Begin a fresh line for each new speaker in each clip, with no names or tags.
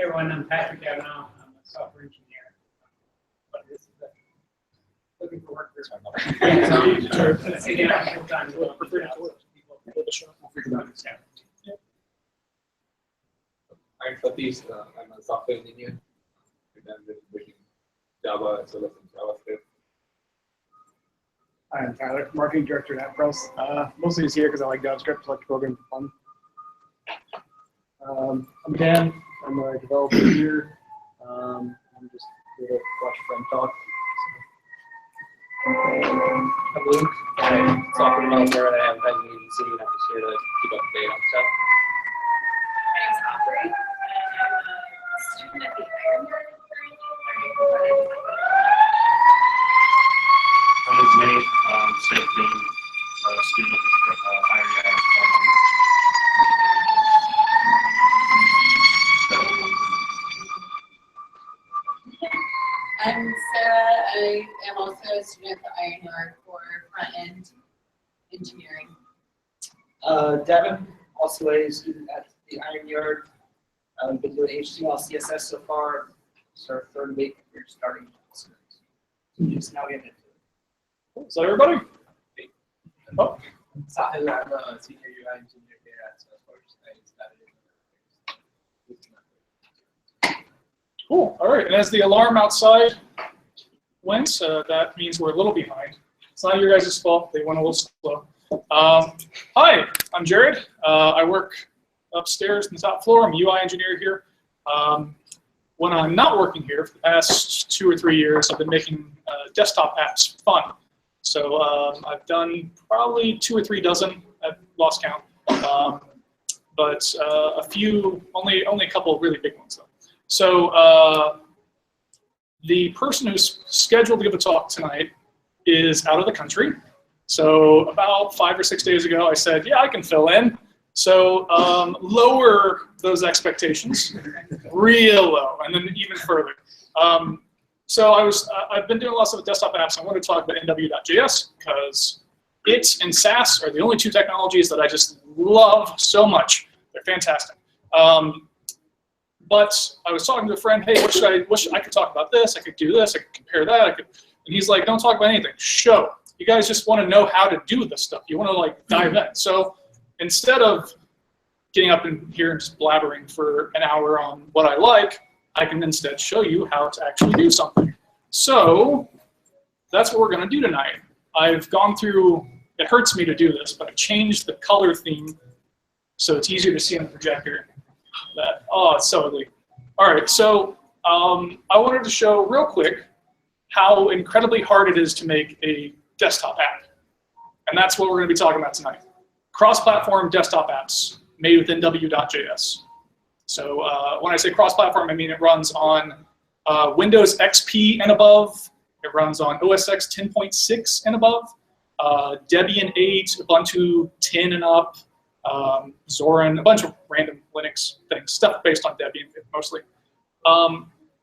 Hey everyone, I'm Patrick Kavanaugh. I'm a software engineer. But this is looking for work for someone.
I'm Satish. I'm a software engineer. And I'm building Java as well as JavaScript.
I'm Tyler, marketing director at AppPros. Mostly just here because I like JavaScript, I like to program for fun. I'm Dan. I'm a developer here. I'm just here to watch a friend talk.
I'm Luke. I'm a software developer at an advertising agency, and I'm just here to keep up to date on stuff.
My name's Aubrey, and I'm a student at the Iron Yard currently learning about it.
I'm Nate, same thing, student at Iron Yard.
I'm Sarah. I am also a student at the Iron Yard for front-end engineering.
Devin, also a student at the Iron Yard. I've been doing HTML, CSS so far. It's our third week. We're starting just now getting into it.
So everybody? Oh.
Sahil, I'm a senior UI engineer here at Salesforce.
Cool. All right. And as the alarm outside went, that means we're a little behind. It's not your guys' fault. They went a little slow. Hi, I'm Jared. I work upstairs in the top floor. I'm a UI engineer here. When I'm not working here for the past 2 or 3 years, I've been making desktop apps fun. So I've done probably 2 or 3 dozen. I've lost count. But a few, only a couple of really big ones though. So the person who's scheduled to give a talk tonight is out of the country. So about 5 or 6 days ago, I said, yeah, I can fill in. So lower those expectations, real low, and then even further. So I've been doing lots of desktop apps. I want to talk about NW.js because it and Sass are the only 2 technologies that I just love so much. They're fantastic. But I was talking to a friend, hey, I could talk about this, I could do this, I could compare that, and he's like, don't talk about anything, show. You guys just want to know how to do this stuff. You want to like dive in. So instead of getting up in here and just blabbering for an hour on what I like, I can instead show you how to actually do something. So that's what we're going to do tonight. I've gone through, it hurts me to do this, but I've changed the color theme so it's easier to see on the projector. Oh, it's so ugly. All right, so I wanted to show real quick how incredibly hard it is to make a desktop app. And that's what we're going to be talking about tonight. Cross-platform desktop apps made with NW.js. So when I say cross-platform, I mean it runs on Windows XP and above. It runs on OS X 10.6 and above, Debian 8, Ubuntu 10 and up, Zorin, a bunch of random Linux things, stuff based on Debian mostly.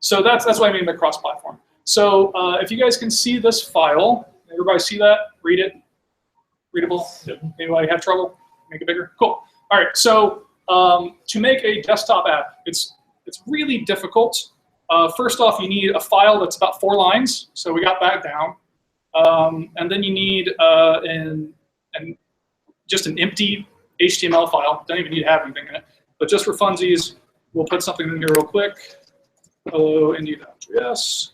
So that's what I mean by cross-platform. So if you guys can see this file, everybody see that? Read it? Readable? Anybody have trouble? Make it bigger? Cool. All right, so to make a desktop app, it's really difficult. First off, you need a file that's about 4 lines, so we got that down. And then you need just an empty HTML file. Don't even need to have anything in it. But just for funsies, we'll put something in here real quick. Hello, Indy.js.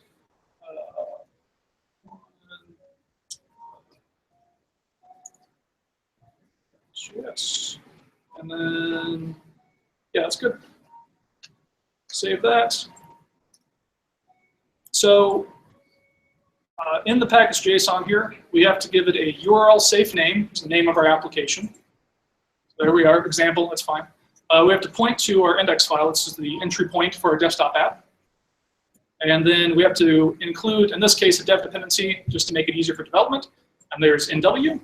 Yes. And then, yeah, that's good. Save that. So in the package JSON here, we have to give it a URL safe name, it's the name of our application. There we are, example, that's fine. We have to point to our index file. This is the entry point for our desktop app. And then we have to include, in this case, a dev dependency, just to make it easier for development. And there's NW.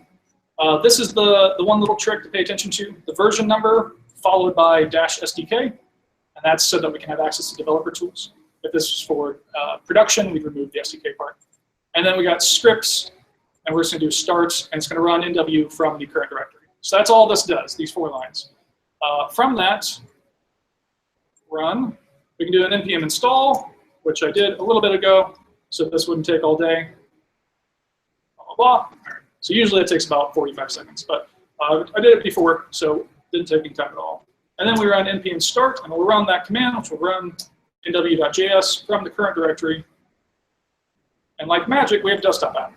This is the one little trick to pay attention to, the version number followed by -SDK. And that's so that we can have access to developer tools. If this is for production, we remove the SDK part. And then we got scripts, and we're just going to do start, and it's going to run NW from the current directory. So that's all this does, these 4 lines. From that, run We can do an npm install, which I did a little bit ago, so this wouldn't take all day. Blah, blah, blah. All right. So usually it takes about 45 seconds, but I did it before, so it didn't take any time at all. And then we run npm start, and we'll run that command, which will run NW.js from the current directory. And like magic, we have a desktop app.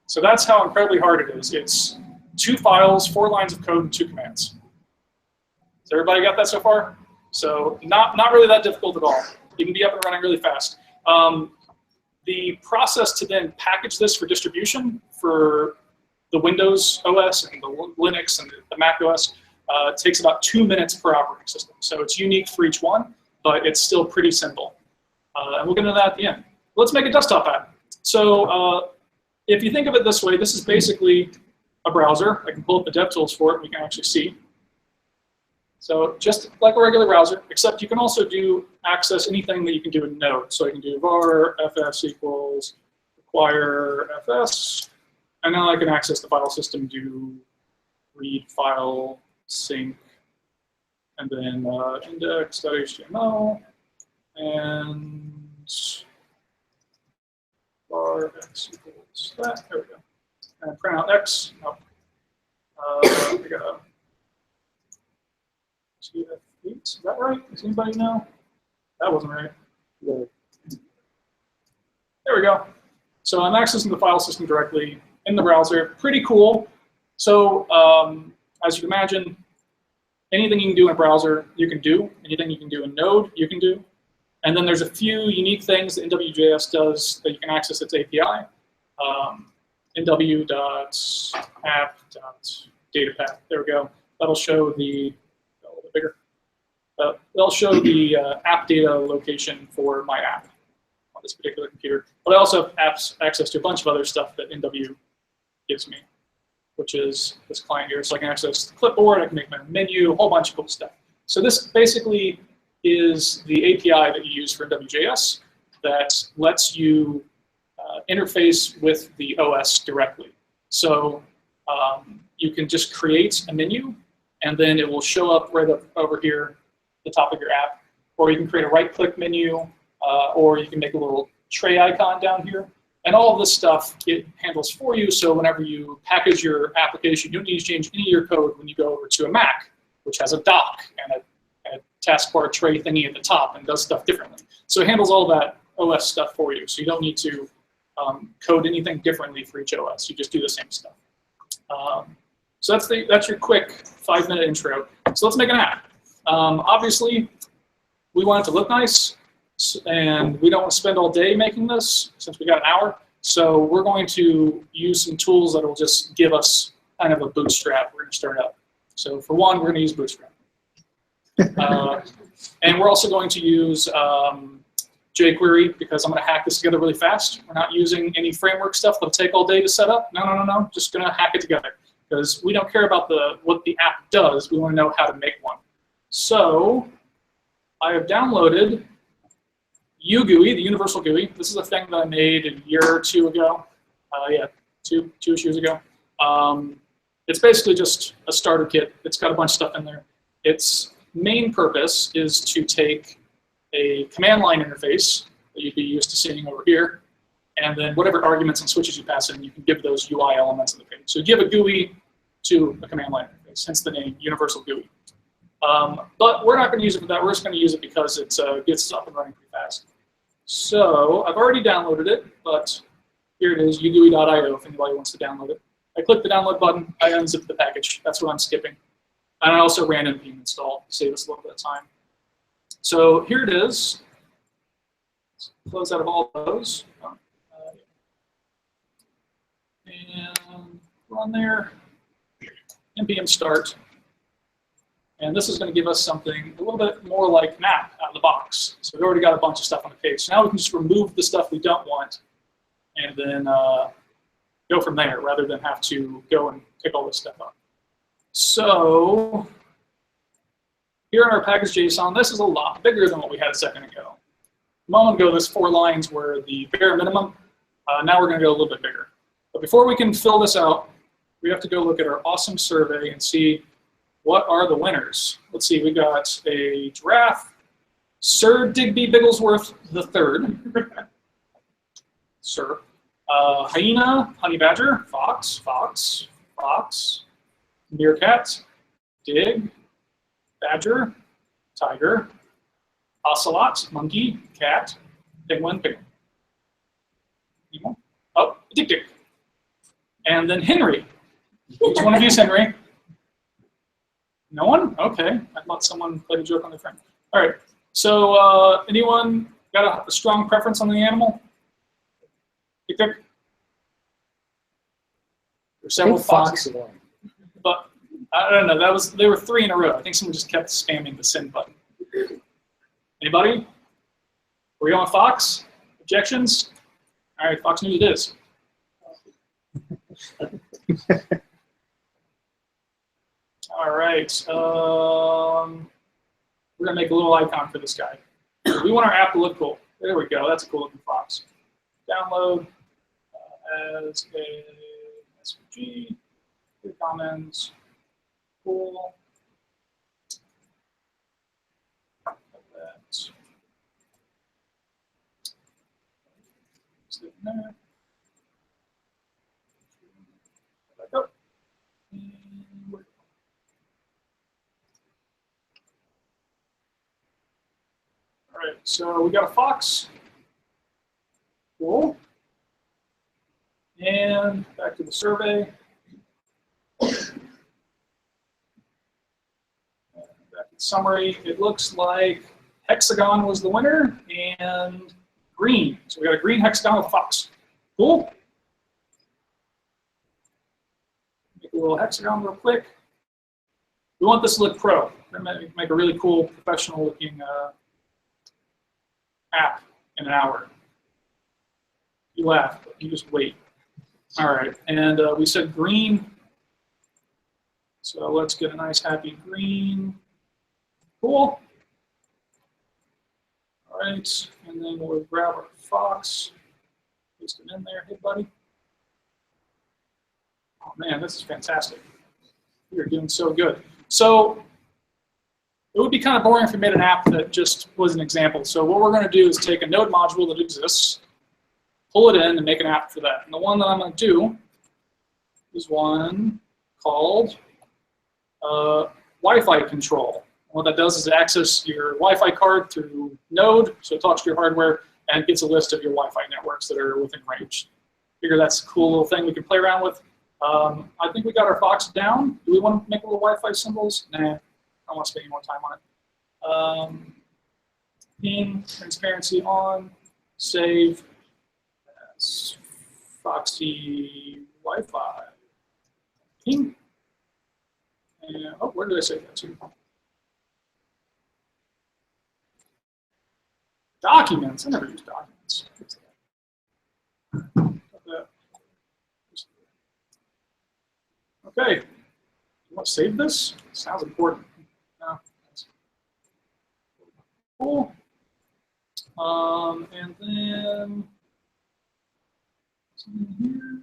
So that's how incredibly hard it is. It's 2 files, 4 lines of code, and 2 commands. Has everybody got that so far? So not really that difficult at all. You can be up and running really fast. The process to then package this for distribution for the Windows OS and the Linux and the Mac OS takes about 2 minutes per operating system. So it's unique for each one, but it's still pretty simple. And we'll get into that at the end. Let's make a desktop app. So if you think of it this way, this is basically a browser. I can pull up the DevTools for it, and we can actually see. So just like a regular browser, except you can also access anything that you can do in Node. So I can do var fs equals require fs, and now I can access the file system, do read file sync, and then index.html, and var x equals that. There we go. And print out x. Oh. We got TF8. Is that right? Does anybody know? That wasn't right. No. There we go. So I'm accessing the file system directly in the browser. Pretty cool. So as you can imagine, anything you can do in a browser, you can do. Anything you can do in Node, you can do. And then there's a few unique things that NW.js does that you can access its API. nw.app.datapath. There we go. That'll show the a little bit bigger. That'll show the app data location for my app on this particular computer. But I also have access to a bunch of other stuff that NW gives me, which is this client here. So I can access the clipboard, I can make my menu, a whole bunch of cool stuff. So this basically is the API that you use for NW.js that lets you interface with the OS directly. So you can just create a menu, and then it will show up right up over here, the top of your app. Or you can create a right-click menu, or you can make a little tray icon down here. And all of this stuff it handles for you, so whenever you package your application, you don't need to change any of your code when you go over to a Mac, which has a dock and a taskbar tray thingy at the top and does stuff differently. So it handles all that OS stuff for you, so you don't need to code anything differently for each OS. You just do the same stuff. So that's your quick 5-minute intro. So let's make an app. Obviously, we want it to look nice, and we don't want to spend all day making this since we got an hour. So we're going to use some tools that will just give us kind of a bootstrap. We're going to start out. So for one, we're going to use Bootstrap. And we're also going to use jQuery because I'm going to hack this together really fast. We're not using any framework stuff that'll take all day to set up. No. Just going to hack it together because we don't care about what the app does. We want to know how to make one. So I have downloaded UGUI, the Universal GUI. This is a thing that I made a year or two ago. Two-ish years ago. It's basically just a starter kit. It's got a bunch of stuff in there. Its main purpose is to take a command line interface that you'd be used to seeing over here, and then whatever arguments and switches you pass in, you can give those UI elements of the page. So you give a GUI to a command line interface, hence the name Universal GUI. But we're not going to use it for that. We're just going to use it because it gets us up and running pretty fast. So I've already downloaded it, but here it is, ugui.io, if anybody wants to download it. I click the download button, I unzip the package. That's what I'm skipping. And I also ran npm install to save us a little bit of time. So here it is. Let's close out of all those. And run there. npm start. And this is going to give us something a little bit more like an app out of the box. So we've already got a bunch of stuff on the page. So now we can just remove the stuff we don't want and then go from there rather than have to go and pick all this stuff up. So here in our package.json, this is a lot bigger than what we had a second ago. A moment ago, this 4 lines were the bare minimum. Now we're going to go a little bit bigger. But before we can fill this out, we have to go look at our awesome survey and see what are the winners. Let's see, we got a giraffe, Sir Digby Bigglesworth III. Sir. Hyena, honey badger, fox, fox, fox, meerkat, dig, badger, tiger, ocelot, monkey, cat, penguin, penguin. Anyone? Oh, Dick Dick. And then Henry. Which one of you is Henry? No one? Okay. I thought someone played a joke on their friend. All right. So anyone got a strong preference on the animal? Dick Dick? There's several foxes. But I don't know. They were 3 in a row. I think someone just kept spamming the send button. Anybody? Were you on Fox? Objections? All right, Fox News it is. All right. We're gonna make a little icon for this guy. We want our app to look cool. There we go. That's a cool looking fox. Download as a SVG. Comments. Cool. Like that. Stick in there. Back up. All right, so we got a fox. Cool. And back to the survey. Back to the summary. It looks like hexagon was the winner and green. So we got a green hexagon with a fox. Cool. Make a little hexagon real quick. We want this to look pro. We're going to make a really cool, professional looking app in an hour. You laugh, but you just wait. All right, and we said green. So let's get a nice happy green. Cool. All right, and then we'll grab our fox, paste it in there. Hey, buddy. Oh man, this is fantastic. We are doing so good. So it would be kind of boring if we made an app that just was an example. So what we're going to do is take a node module that exists, pull it in, and make an app for that. And the one that I'm going to do is one called Wi-Fi control. And what that does is it accesses your Wi-Fi card through Node, so it talks to your hardware, and gets a list of your Wi-Fi networks that are within range. Figure that's a cool little thing we can play around with. I think we got our fox down. Do we want to make little Wi-Fi symbols? Nah, I don't want to spend any more time on it. Ping, transparency on, save, as Foxy Wi-Fi. Ping. And, oh, where did I save that to? Documents. I never use documents. Okay. You want to save this? Sounds important. No. Cool. And then here.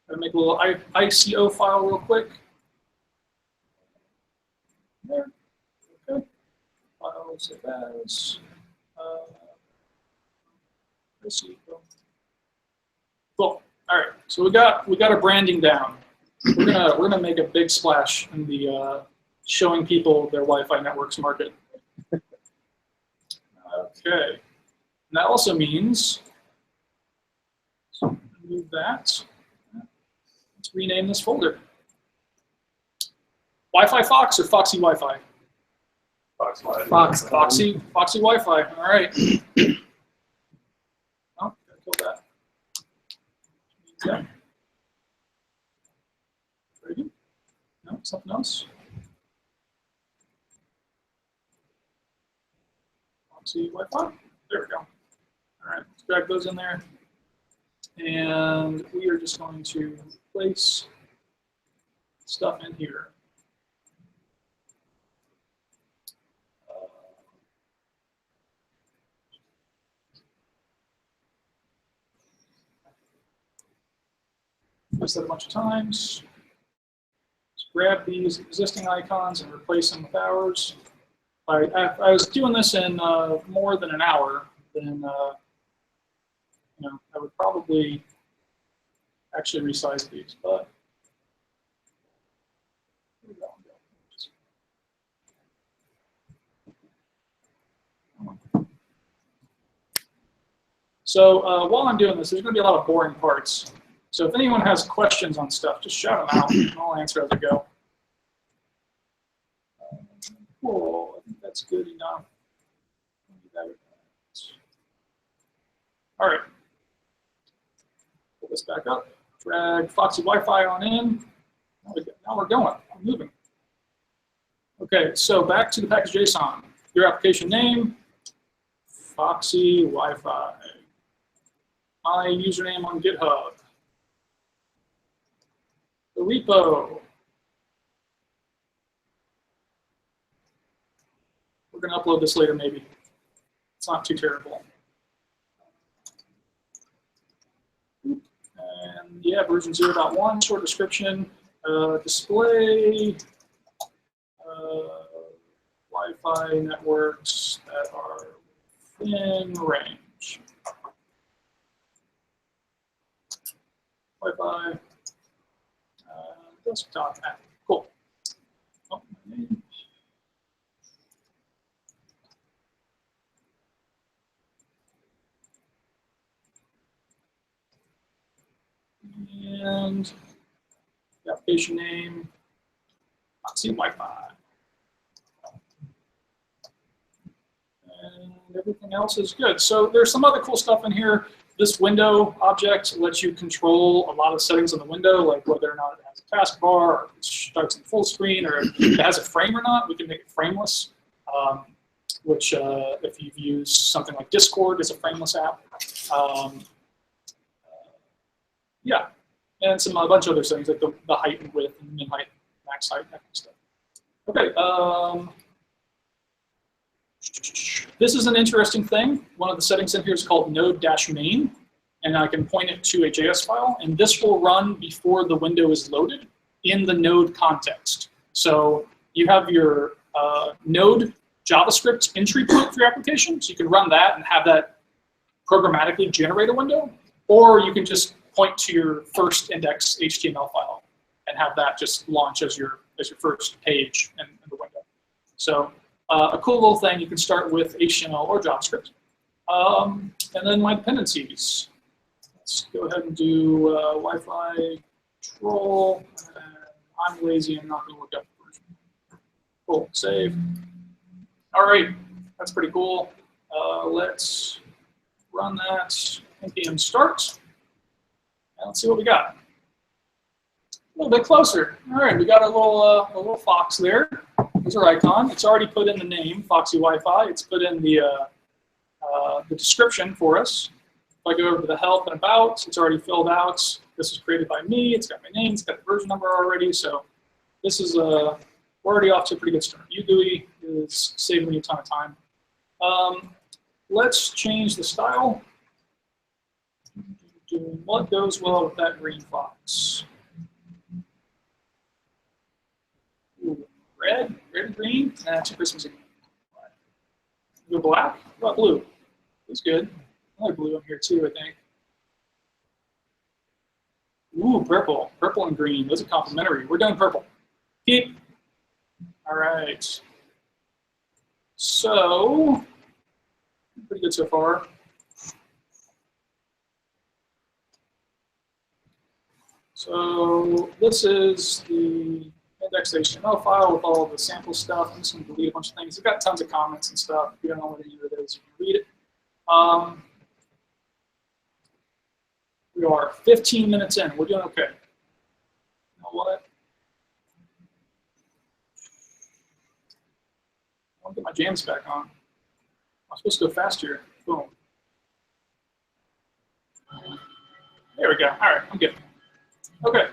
Gotta make a little ICO file real quick. There. Okay. File save as. ICO. Cool. All right. So we got our branding down. We're gonna make a big splash in the showing people their Wi-Fi networks market. Okay. And that also means, so move that. Let's rename this folder. Wi-Fi Fox or Foxy Wi-Fi? Foxy Wi-Fi. All right. Oh, gotta kill that. Yeah. Very good. No, something else. Foxy Wi-Fi. There we go. All right, let's drag those in there. And we are just going to place stuff in here. Press that a bunch of times. Just grab these existing icons and replace them with ours. if I was doing this in more than an hour, then you know, I would probably actually resize these, but so while I'm doing this, there's going to be a lot of boring parts. So if anyone has questions on stuff, just shout them out, and I'll answer as I go. Cool, I think that's good enough. All right, pull this back up, drag Foxy Wi-Fi on in. Now we're going, I'm moving. Okay, so back to the package.json. Your application name, Foxy Wi-Fi. My username on GitHub. The repo. We're going to upload this later, maybe. It's not too terrible. And yeah, version 0.1, short description, display, Wi-Fi networks that are within range. Wi-Fi, desktop app. Cool. Oh, my name. And the application name, Foxy Wi-Fi. And everything else is good. So there's some other cool stuff in here. This window object lets you control a lot of settings on the window, like whether or not it has a taskbar, or it starts in full screen, or if it has a frame or not. We can make it frameless, which if you've used something like Discord, is a frameless app. Yeah, and a bunch of other settings like the height and width and min height, max height, that kind of stuff. Okay. This is an interesting thing. One of the settings in here is called node-main, and I can point it to a JS file, and this will run before the window is loaded in the node context. So you have your node JavaScript entry point for your application, so you can run that and have that programmatically generate a window, or you can just point to your first index HTML file and have that just launch as your first page in the window. So a cool little thing, you can start with HTML or JavaScript. And then my dependencies. Let's go ahead and do Wi-Fi control. I'm lazy, I'm not going to look up the version. Cool, save. All right, that's pretty cool. Let's run that, npm start. And let's see what we got. A little bit closer. All right, we got a little fox there. There's our icon. It's already put in the name, Foxy Wi-Fi. It's put in the description for us. If I go over to the help and about, it's already filled out. This was created by me. It's got my name. It's got the version number already. So this is we're already off to a pretty good start. UGUI is saving me a ton of time. Let's change the style. What goes well with that green fox? Ooh, red and green. That's a Christmas again. Go black. What about blue? It's good. I like blue in here too, I think. Ooh, purple. Purple and green. Those are complementary. We're doing purple. Keep. All right. So, pretty good so far. So this is the index.html file with all the sample stuff. I'm just going to delete a bunch of things. It's got tons of comments and stuff. If you don't know what any of it is, you can read it. We are 15 minutes in. We're doing okay. You know what? I'll get my jams back on. I'm supposed to go faster. Boom. There we go. All right, I'm good. Okay.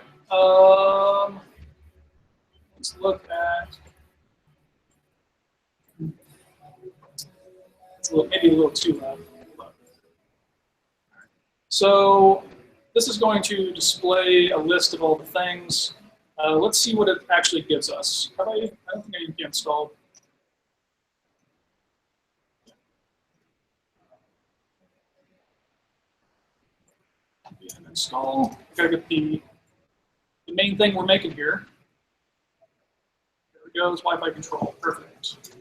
Let's look at maybe a little too loud. So this is going to display a list of all the things. Let's see what it actually gives us. I don't think I can get installed. And install. Gotta get the main thing we're making here. There it goes, Wi-Fi control. Perfect.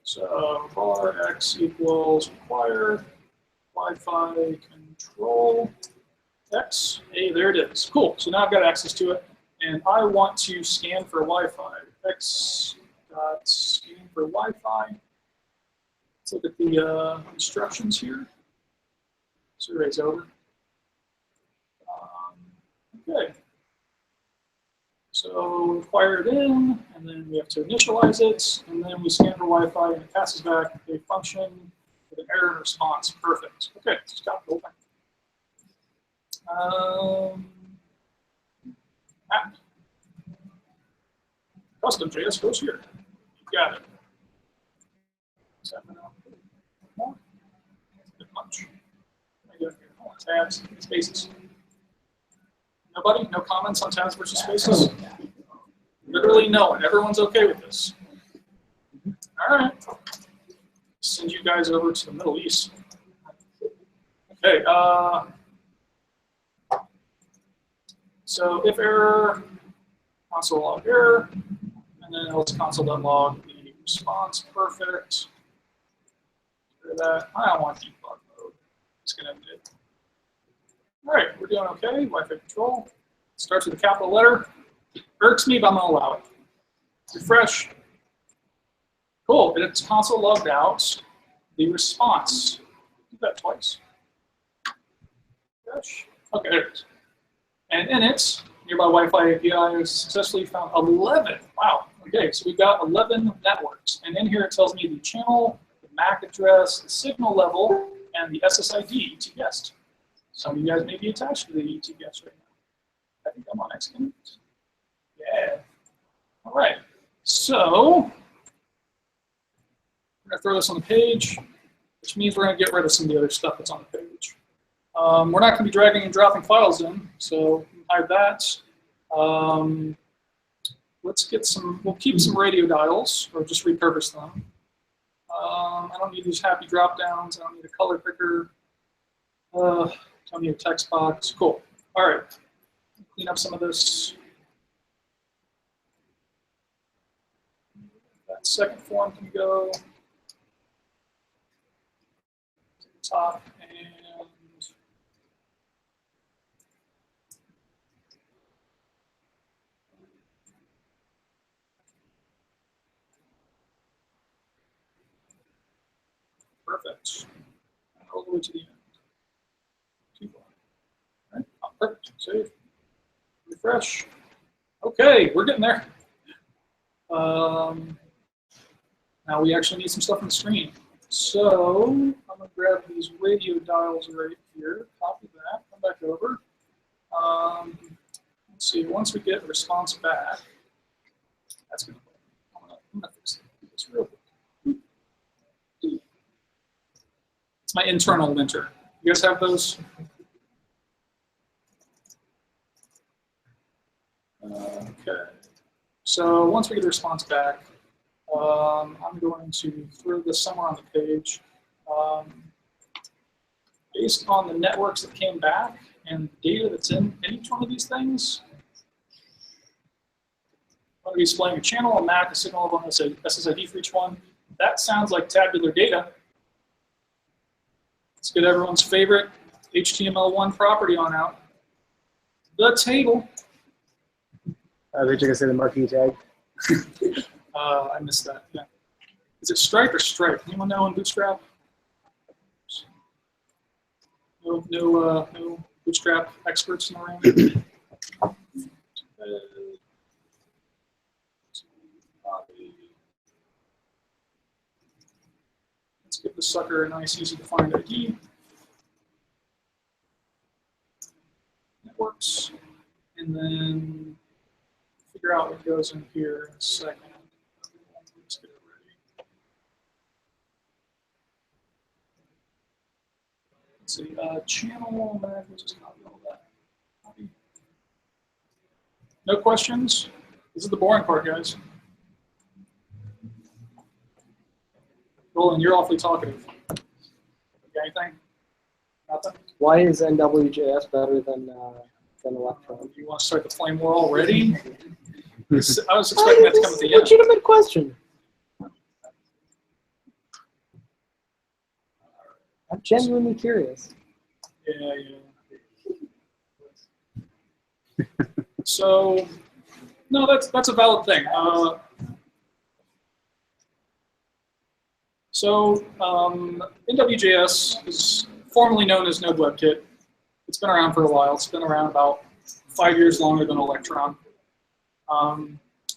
So var x equals require Wi-Fi control x. Hey, there it is. Cool. So now I've got access to it, and I want to scan for Wi-Fi. X dot scan for Wi-Fi. Let's look at the instructions here. Survey's over. Okay. So require it in, and then we have to initialize it, and then we scan for Wi-Fi, and it passes back a function with an error and response. Perfect. Okay, just got the whole thing. App. Custom JS goes here. You got it. More. Bit much. Tabs, spaces. Nobody? No comments on tabs versus spaces? Literally no one. Everyone's okay with this. All right. Send you guys over to the Middle East. Okay. So if error, console log error, and then let's console.log the response. Perfect. Get that. I don't want debug mode. It's going to end it. All right, we're doing okay. Wi-Fi control. Starts with a capital letter. Irks me, but I'm going to allow it. Refresh. Cool. It's console logged out the response. Do that twice. Refresh. Okay, there it is. And in it, nearby Wi-Fi API has successfully found 11. Wow. Okay, so we've got 11 networks. And in here it tells me the channel, the MAC address, the signal level, and the SSID ET guest. Some of you guys may be attached to the ET guest right now. I think I'm on Xconnect. Yeah. All right. So we're going to throw this on the page, which means we're going to get rid of some of the other stuff that's on the page. We're not going to be dragging and dropping files in, so hide that. Let's get some, we'll keep some radio dials, or just repurpose them. I don't need these happy drop downs. I don't need a color picker. Don't need a text box. Cool. All right. Clean up some of this. That second form can go to the top, and perfect. All the way to the end. Too far. All right. Oh, perfect. Save. Refresh. Okay, we're getting there. Now we actually need some stuff on the screen. So I'm going to grab these radio dials right here, copy that, come back over. Let's see, once we get a response back, that's going to I'm going to fix this real quick. It's my internal linter. You guys have those? Okay. So once we get a response back, I'm going to throw this somewhere on the page. Based on the networks that came back and the data that's in each one of these things, I'm going to be displaying a channel, a MAC, a signal level, and a SSID for each one. That sounds like tabular data. Let's get everyone's favorite HTML1 property on out. The table.
I thought you were going to say the marquee tag.
I missed that. Yeah. Is it Stripe or Stripe? Anyone know in Bootstrap? No Bootstrap experts in the room. Let's give the sucker a nice, easy to find ID. Networks, and then figure out what goes in here in a second. Let's get it ready. Let's see, channel, we'll just copy all that. Copy. No questions? This is the boring part, guys. Roland, you're awfully talkative. You got anything? Nothing?
Why is NW.js better than Electron?
You want to start the flame war already? I was expecting that to come at the end.
Legitimate question. I'm genuinely curious.
Yeah. So, no, that's a valid thing. NW.js is formerly known as Node WebKit. It's been around for a while. It's been around about 5 years longer than Electron.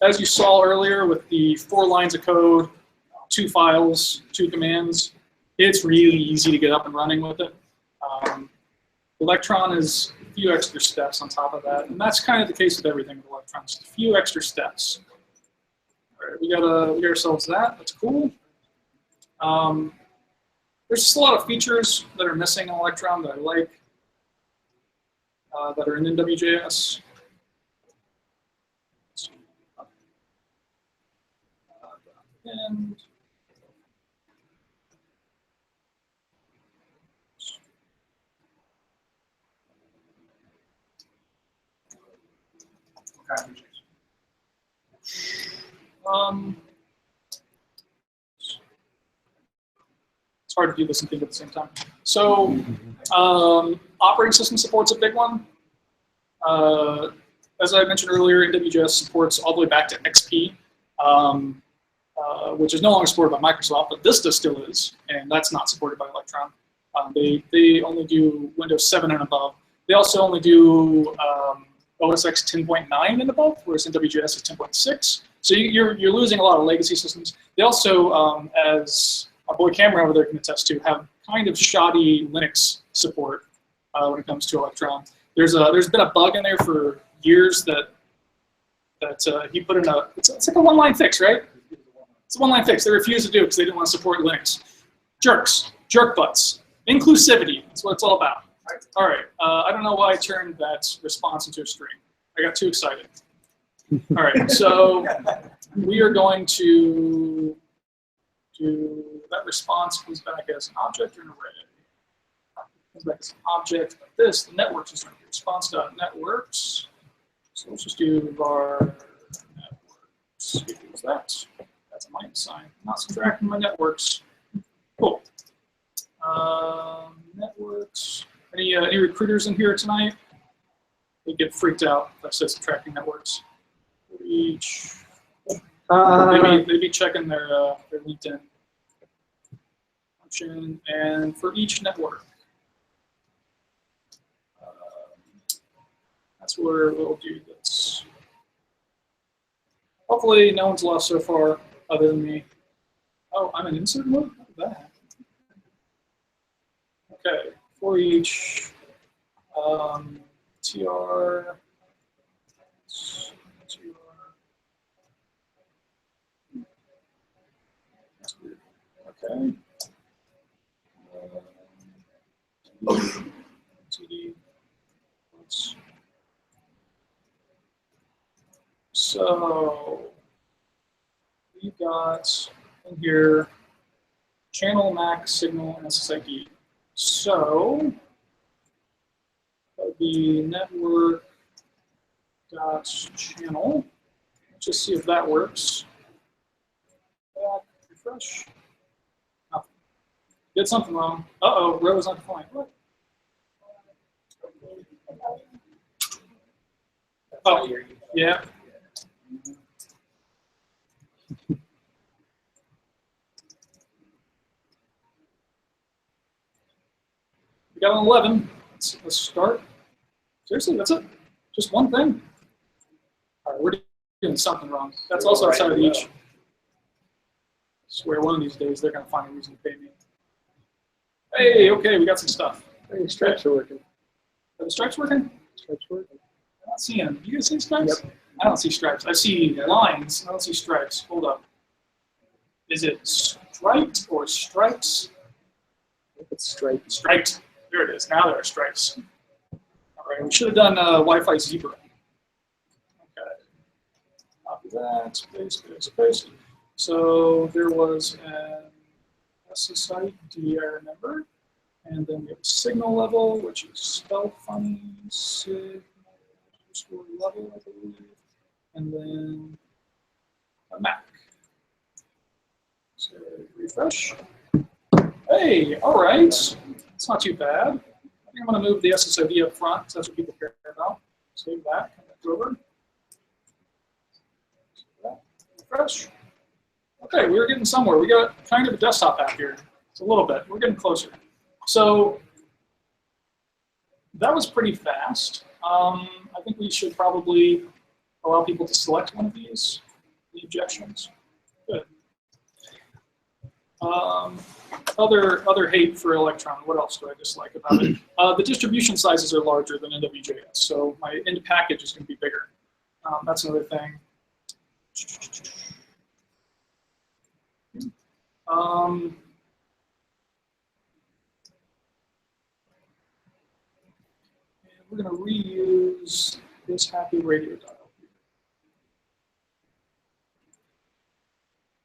As you saw earlier with the 4 lines of code, 2 files, 2 commands, it's really easy to get up and running with it. Electron is a few extra steps on top of that, and that's kind of the case with everything with Electron. Just a few extra steps. All right, we got ourselves that. That's cool. There's just a lot of features that are missing in Electron that I like, that are in NW.js. And it's hard to do this and think at the same time. So, operating system support's a big one. As I mentioned earlier, NW.js supports all the way back to XP, which is no longer supported by Microsoft, but Vista still is, and that's not supported by Electron. They only do Windows 7 and above. They also only do OS X 10.9 and above, whereas NW.js is 10.6. So you're losing a lot of legacy systems. They also, as our boy Cameron over there can attest to, have kind of shoddy Linux support when it comes to Electron. There's been a bug in there for years that he put in it's like a one-line fix, right? It's a one-line fix. They refused to do it because they didn't want to support Linux. Jerks, jerk butts, inclusivity. That's what it's all about. All right. I don't know why I turned that response into a string. I got too excited. All right. So we are going to do that response comes back as an object or an array. Comes back as an object like this. The networks is going to be response.networks. So let's just do var networks equals that. That's a minus sign. I'm not subtracting my networks. Cool. Networks. Any recruiters in here tonight? They get freaked out if I say subtracting networks. For each, they'd be checking their LinkedIn function, and for each network, that's where we'll do this. Hopefully, no one's lost so far, other than me. Oh, I'm in insert mode? How did that happen? Okay, for each tr, that's weird. Okay. TD. So we got in here channel, MAC, signal, and SSID. So that would be network dot channel. Let's just see if that works. Back, refresh. Nothing. Did something wrong. Uh-oh, row is undefined. What? Oh, yeah. We got an 11. Let's start. Seriously, that's it? Just one thing? All right, we're doing something wrong. That's also outside of each. I swear one of these days they're going to find a reason to pay me. Hey, okay, we got some stuff.
Hey, stripes are working.
Are the stripes working?
Stripes working.
I'm not seeing them. You guys see stripes?
Yep.
I don't see stripes. I see lines. I don't see stripes. Hold up. Is it striped or stripes?
I think it's striped.
Striped. There it is. Now there are stripes. All right. We should have done Wi-Fi zebra. Okay. Copy that. Paste, paste, paste. So there was an SSID, I remember. And then we have a signal level, which is spelled funny, signal level, I believe. And then a Mac. So refresh. Hey, all right. It's not too bad. I think I'm going to move the SSID up front because that's what people care about. Save that, come back over. Refresh. Okay, we're getting somewhere. We got kind of a desktop app here. It's a little bit. We're getting closer. So that was pretty fast. I think we should probably allow people to select one of these, the objections. Good. Other hate for Electron. What else do I dislike about it? The distribution sizes are larger than NW.js, so my end package is going to be bigger. That's another thing. We're going to reuse this happy radio dial here.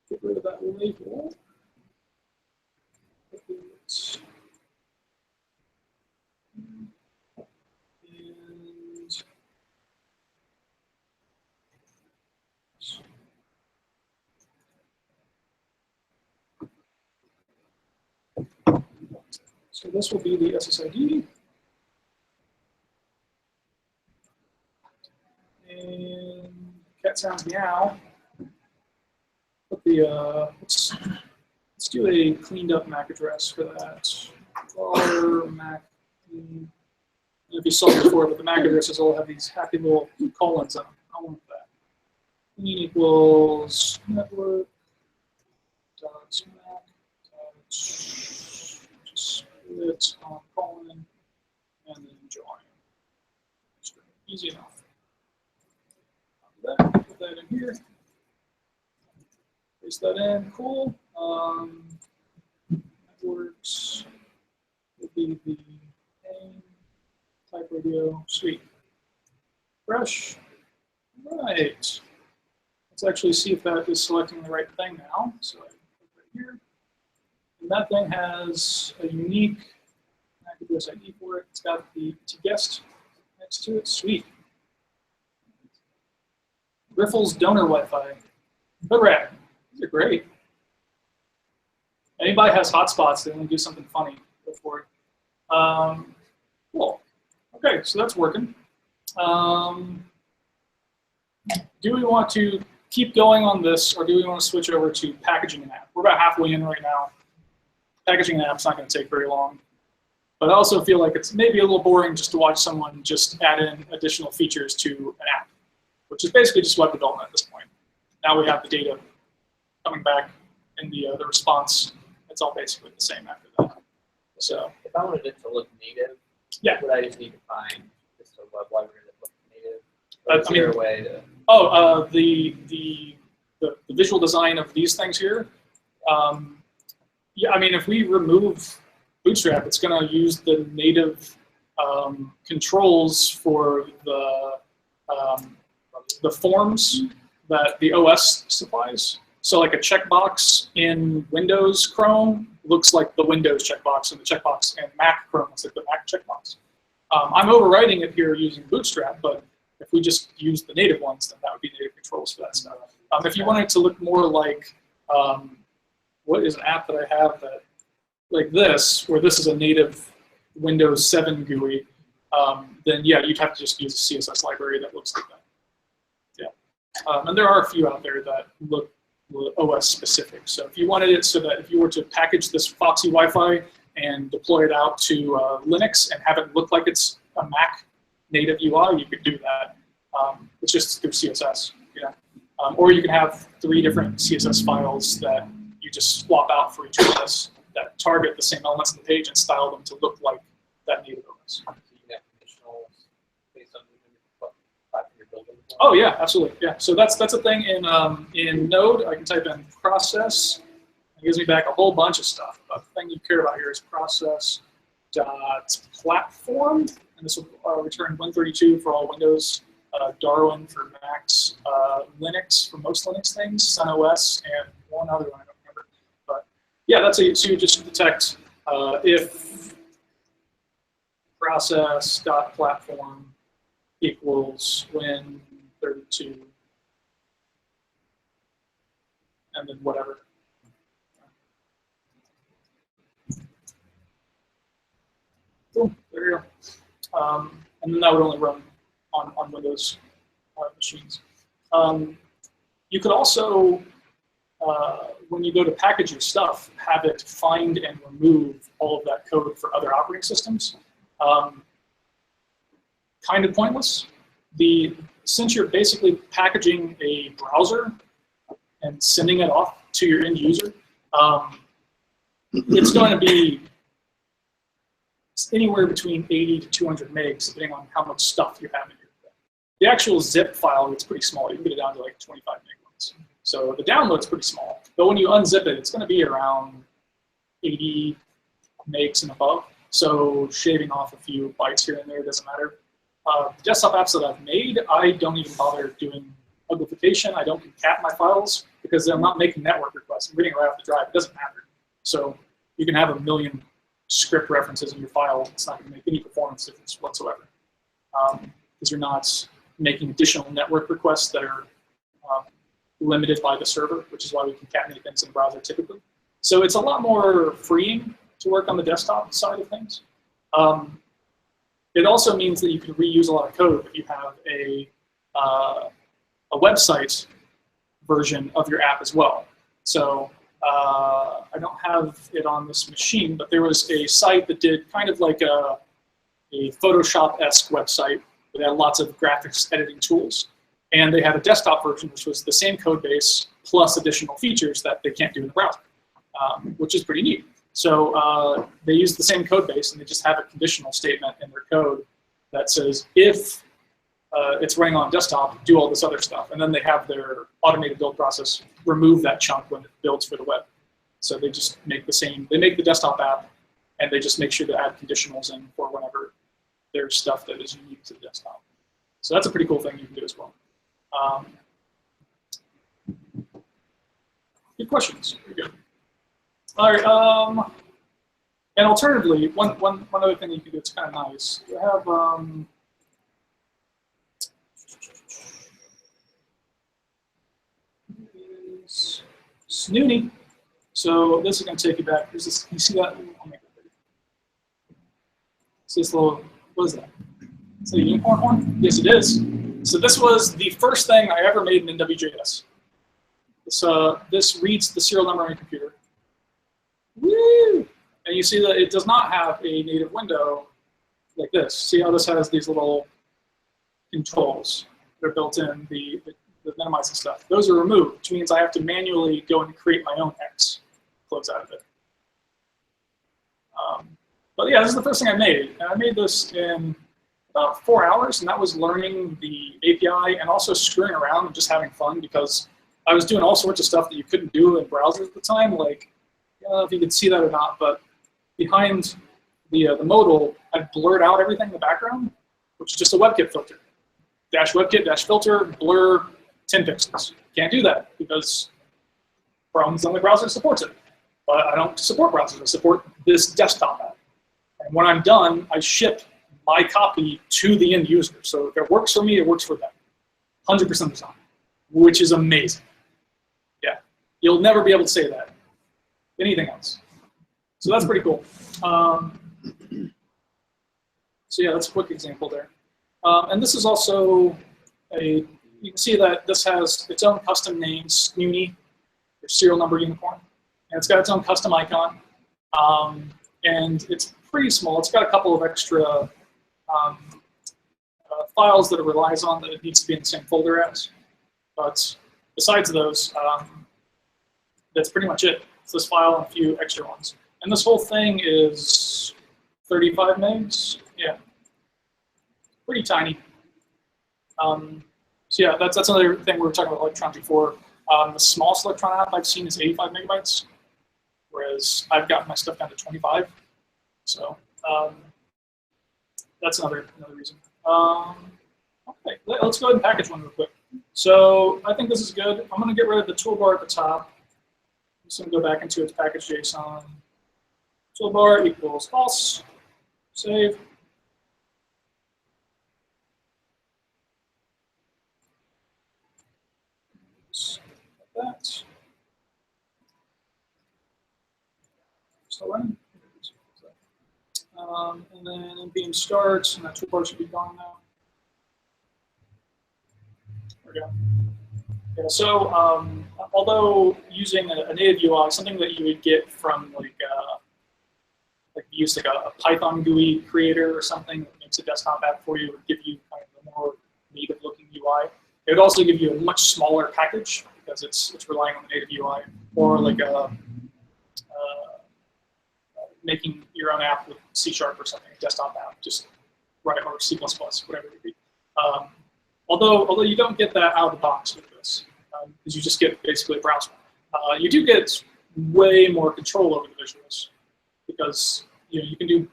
Get rid of that label. And so this will be the SSID. And cat sounds meow. Put the let's do a cleaned up MAC address for that. Or MAC. And if you saw before, but the MAC addresses all have these happy little colons in them. I want that. Clean equals network dot MAC dot split on colon and then join. Easy enough. Put that in here. Paste that in. Cool. Networks would be the name. Type radio. Sweet. Fresh. Right. Let's actually see if that is selecting the right thing now. So I put right here. And that thing has a unique MAC address ID for it. It's got the guest next to it. Sweet. Griffle's donor Wi-Fi. But rad. These are great. Anybody has hotspots, they want to do something funny. Go for it. Cool. Okay, so that's working. Do we want to keep going on this, or do we want to switch over to packaging an app? We're about halfway in right now. Packaging an app's not going to take very long. But I also feel like it's maybe a little boring just to watch someone just add in additional features to an app, which is basically just web development at this point. Now we have the data coming back in the response. It's all basically the same after that. So
If I wanted it to look native,
yeah.
would I just need to find just a web library that looks native?
I
Or is there
mean-
a way to?
Oh, the visual design of these things here. Yeah, I mean, if we remove Bootstrap, it's going to use the native controls for the forms that the OS supplies. So like a checkbox in Windows Chrome looks like the Windows checkbox, and the checkbox in Mac Chrome looks like the Mac checkbox. I'm overwriting it here using Bootstrap, but if we just use the native ones, then that would be native controls for that stuff. If you wanted to look more like, what is an app that I have that, like this, where this is a native Windows 7 GUI, then yeah, you'd have to just use a CSS library that looks like that. Yeah, and there are a few out there that look OS specific. So if you wanted it so that if you were to package this Foxy Wi-Fi and deploy it out to Linux and have it look like it's a Mac native UI, you could do that. It's just through CSS, yeah. Or you can have 3 different CSS files that you just swap out for each OS that target the same elements of the page and style them to look like that native OS.
So you can have conditionals based on what platform you're building.
Oh yeah, absolutely, yeah. So that's a thing in Node. I can type in process. It gives me back a whole bunch of stuff. But the thing you care about here is process.platform, and this will return 132 for all Windows, Darwin for Macs, Linux for most Linux things, SunOS, and one other one I don't remember. But Yeah, so you just detect if process.platform equals win32, and then whatever. Cool, there you go. And then that would only run on Windows machines. You could also, when you go to package your stuff, have it find and remove all of that code for other operating systems. Kind of pointless. Since you're basically packaging a browser and sending it off to your end user, it's going to be anywhere between 80 to 200 megs, depending on how much stuff you have in your thing. The actual zip file gets pretty small. You can get it down to like 25 megabytes. So the download's pretty small. But when you unzip it, it's going to be around 80 megs and above. So shaving off a few bytes here and there doesn't matter. The desktop apps that I've made, I don't even bother doing uglification. I don't concat my files because I'm not making network requests. I'm reading right off the drive. It doesn't matter. So you can have a million script references in your file. It's not going to make any performance difference whatsoever because you're not making additional network requests that are limited by the server, which is why we concatenate things in the browser typically. So it's a lot more freeing to work on the desktop side of things. It also means that you can reuse a lot of code if you have a website version of your app as well. So I don't have it on this machine, but there was a site that did kind of like a Photoshop-esque website that had lots of graphics editing tools. And they had a desktop version, which was the same code base plus additional features that they can't do in the browser, which is pretty neat. So they use the same code base, and they just have a conditional statement in their code that says, if it's running on desktop, do all this other stuff. And then they have their automated build process remove that chunk when it builds for the web. So they just make they make the desktop app, and they just make sure to add conditionals in for whenever there's stuff that is unique to the desktop. So that's a pretty cool thing you can do as well. Good questions. Very good. All right. And alternatively, one other thing you can do that's kind of nice. You have Snooty. So this is going to take you back. There's this. You see that? I'll make it bigger. See this little. What is that? Is that a unicorn horn? Yes, it is. So this was the first thing I ever made in NW.js. This reads the serial number on your computer. Woo! And you see that it does not have a native window like this. See how this has these little controls that are built in, the minimizing stuff. Those are removed, which means I have to manually go and create my own X, close out of it. But yeah, this is the first thing I made. And I made this in about 4 hours, and that was learning the API and also screwing around and just having fun because I was doing all sorts of stuff that you couldn't do in browsers at the time. Like, I don't know if you can see that or not, but behind the modal, I blurred out everything in the background, which is just a WebKit filter. Dash WebKit, dash filter, blur 10 pixels. Can't do that because Chrome's the only browser that supports it. But I don't support browsers. I support this desktop app. And when I'm done, I ship my copy to the end user. So if it works for me, it works for them. 100% of the time, which is amazing. Yeah, you'll never be able to say that. Anything else. So that's pretty cool. So yeah, that's a quick example there. And this is also you can see that this has its own custom name, Snooty, or serial number unicorn. And it's got its own custom icon. And it's pretty small. It's got a couple of extra files that it relies on that it needs to be in the same folder as. But besides those, that's pretty much it. It's this file and a few extra ones. And this whole thing is 35 megs. Yeah, pretty tiny. So yeah, that's another thing we were talking about Electron before. The smallest Electron app I've seen is 85 megabytes, whereas I've got my stuff down to 25. So that's another reason. Okay, let's go ahead and package one real quick. So I think this is good. I'm going to get rid of the toolbar at the top. So I'm going to go back into its package.json. Toolbar equals false. Save. Like that. Still running. And then npm start, and that toolbar should be gone now. There we go. Yeah, so although using a native UI, something that you would get from like use like a Python GUI creator or something that makes a desktop app for you, would give you kind of a more native looking UI. It would also give you a much smaller package because it's relying on the native UI, or like making your own app with C# or something, a desktop app, just write or C++, whatever it be. Although you don't get that out of the box with this, because you just get basically a browser. You do get way more control over the visuals because you can do.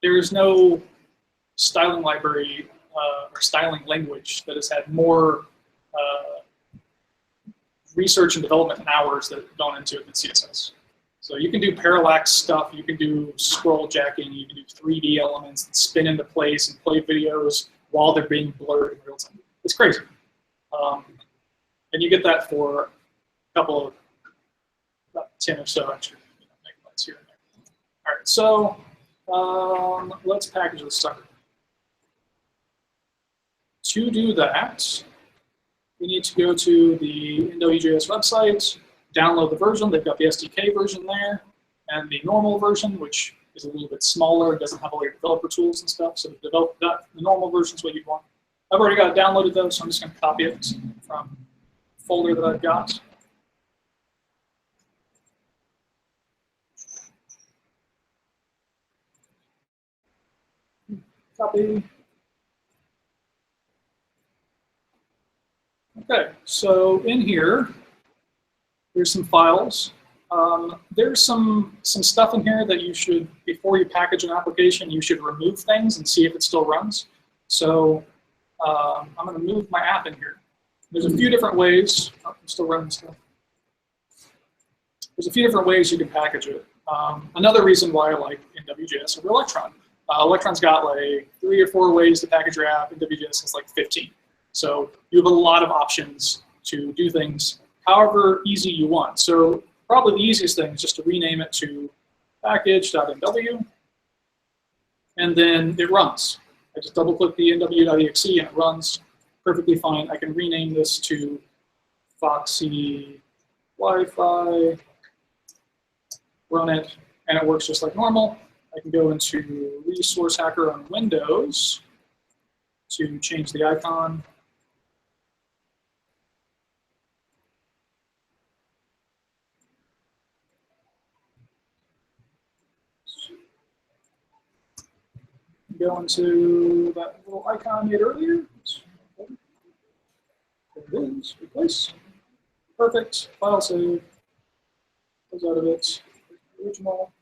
There is no styling library or styling language that has had more research and development hours that have gone into it than CSS. So you can do parallax stuff, you can do scroll jacking, you can do 3D elements that spin into place and play videos while they're being blurred in real time. It's crazy. And you get that for a couple of, about 10 or so extra megabytes here and there. All right, so let's package this sucker. To do that, we need to go to the NW.js website, download the version. They've got the SDK version there, and the normal version, which is a little bit smaller and doesn't have all your developer tools and stuff. So the normal version is what you want. I've already got it downloaded though, so I'm just going to copy it from the folder that I've got. Copy. Okay, so in here, there's some files. There's some stuff in here that you should, before you package an application, you should remove things and see if it still runs. So I'm going to move my app in here. There's a few different ways. Oh, I'm still running stuff. There's a few different ways you can package it. Another reason why I like NW.js over Electron. Electron's got like 3 or 4 ways to package your app. NW.js has like 15. So you have a lot of options to do things however easy you want. So probably the easiest thing is just to rename it to package.nw, and then it runs. I just double click the nw.exe and it runs perfectly fine. I can rename this to Foxy Wi-Fi, run it, and it works just like normal. I can go into Resource Hacker on Windows to change the icon. Go into that little icon made earlier. There it is. Replace. Perfect. File save. Goes out of it. Original.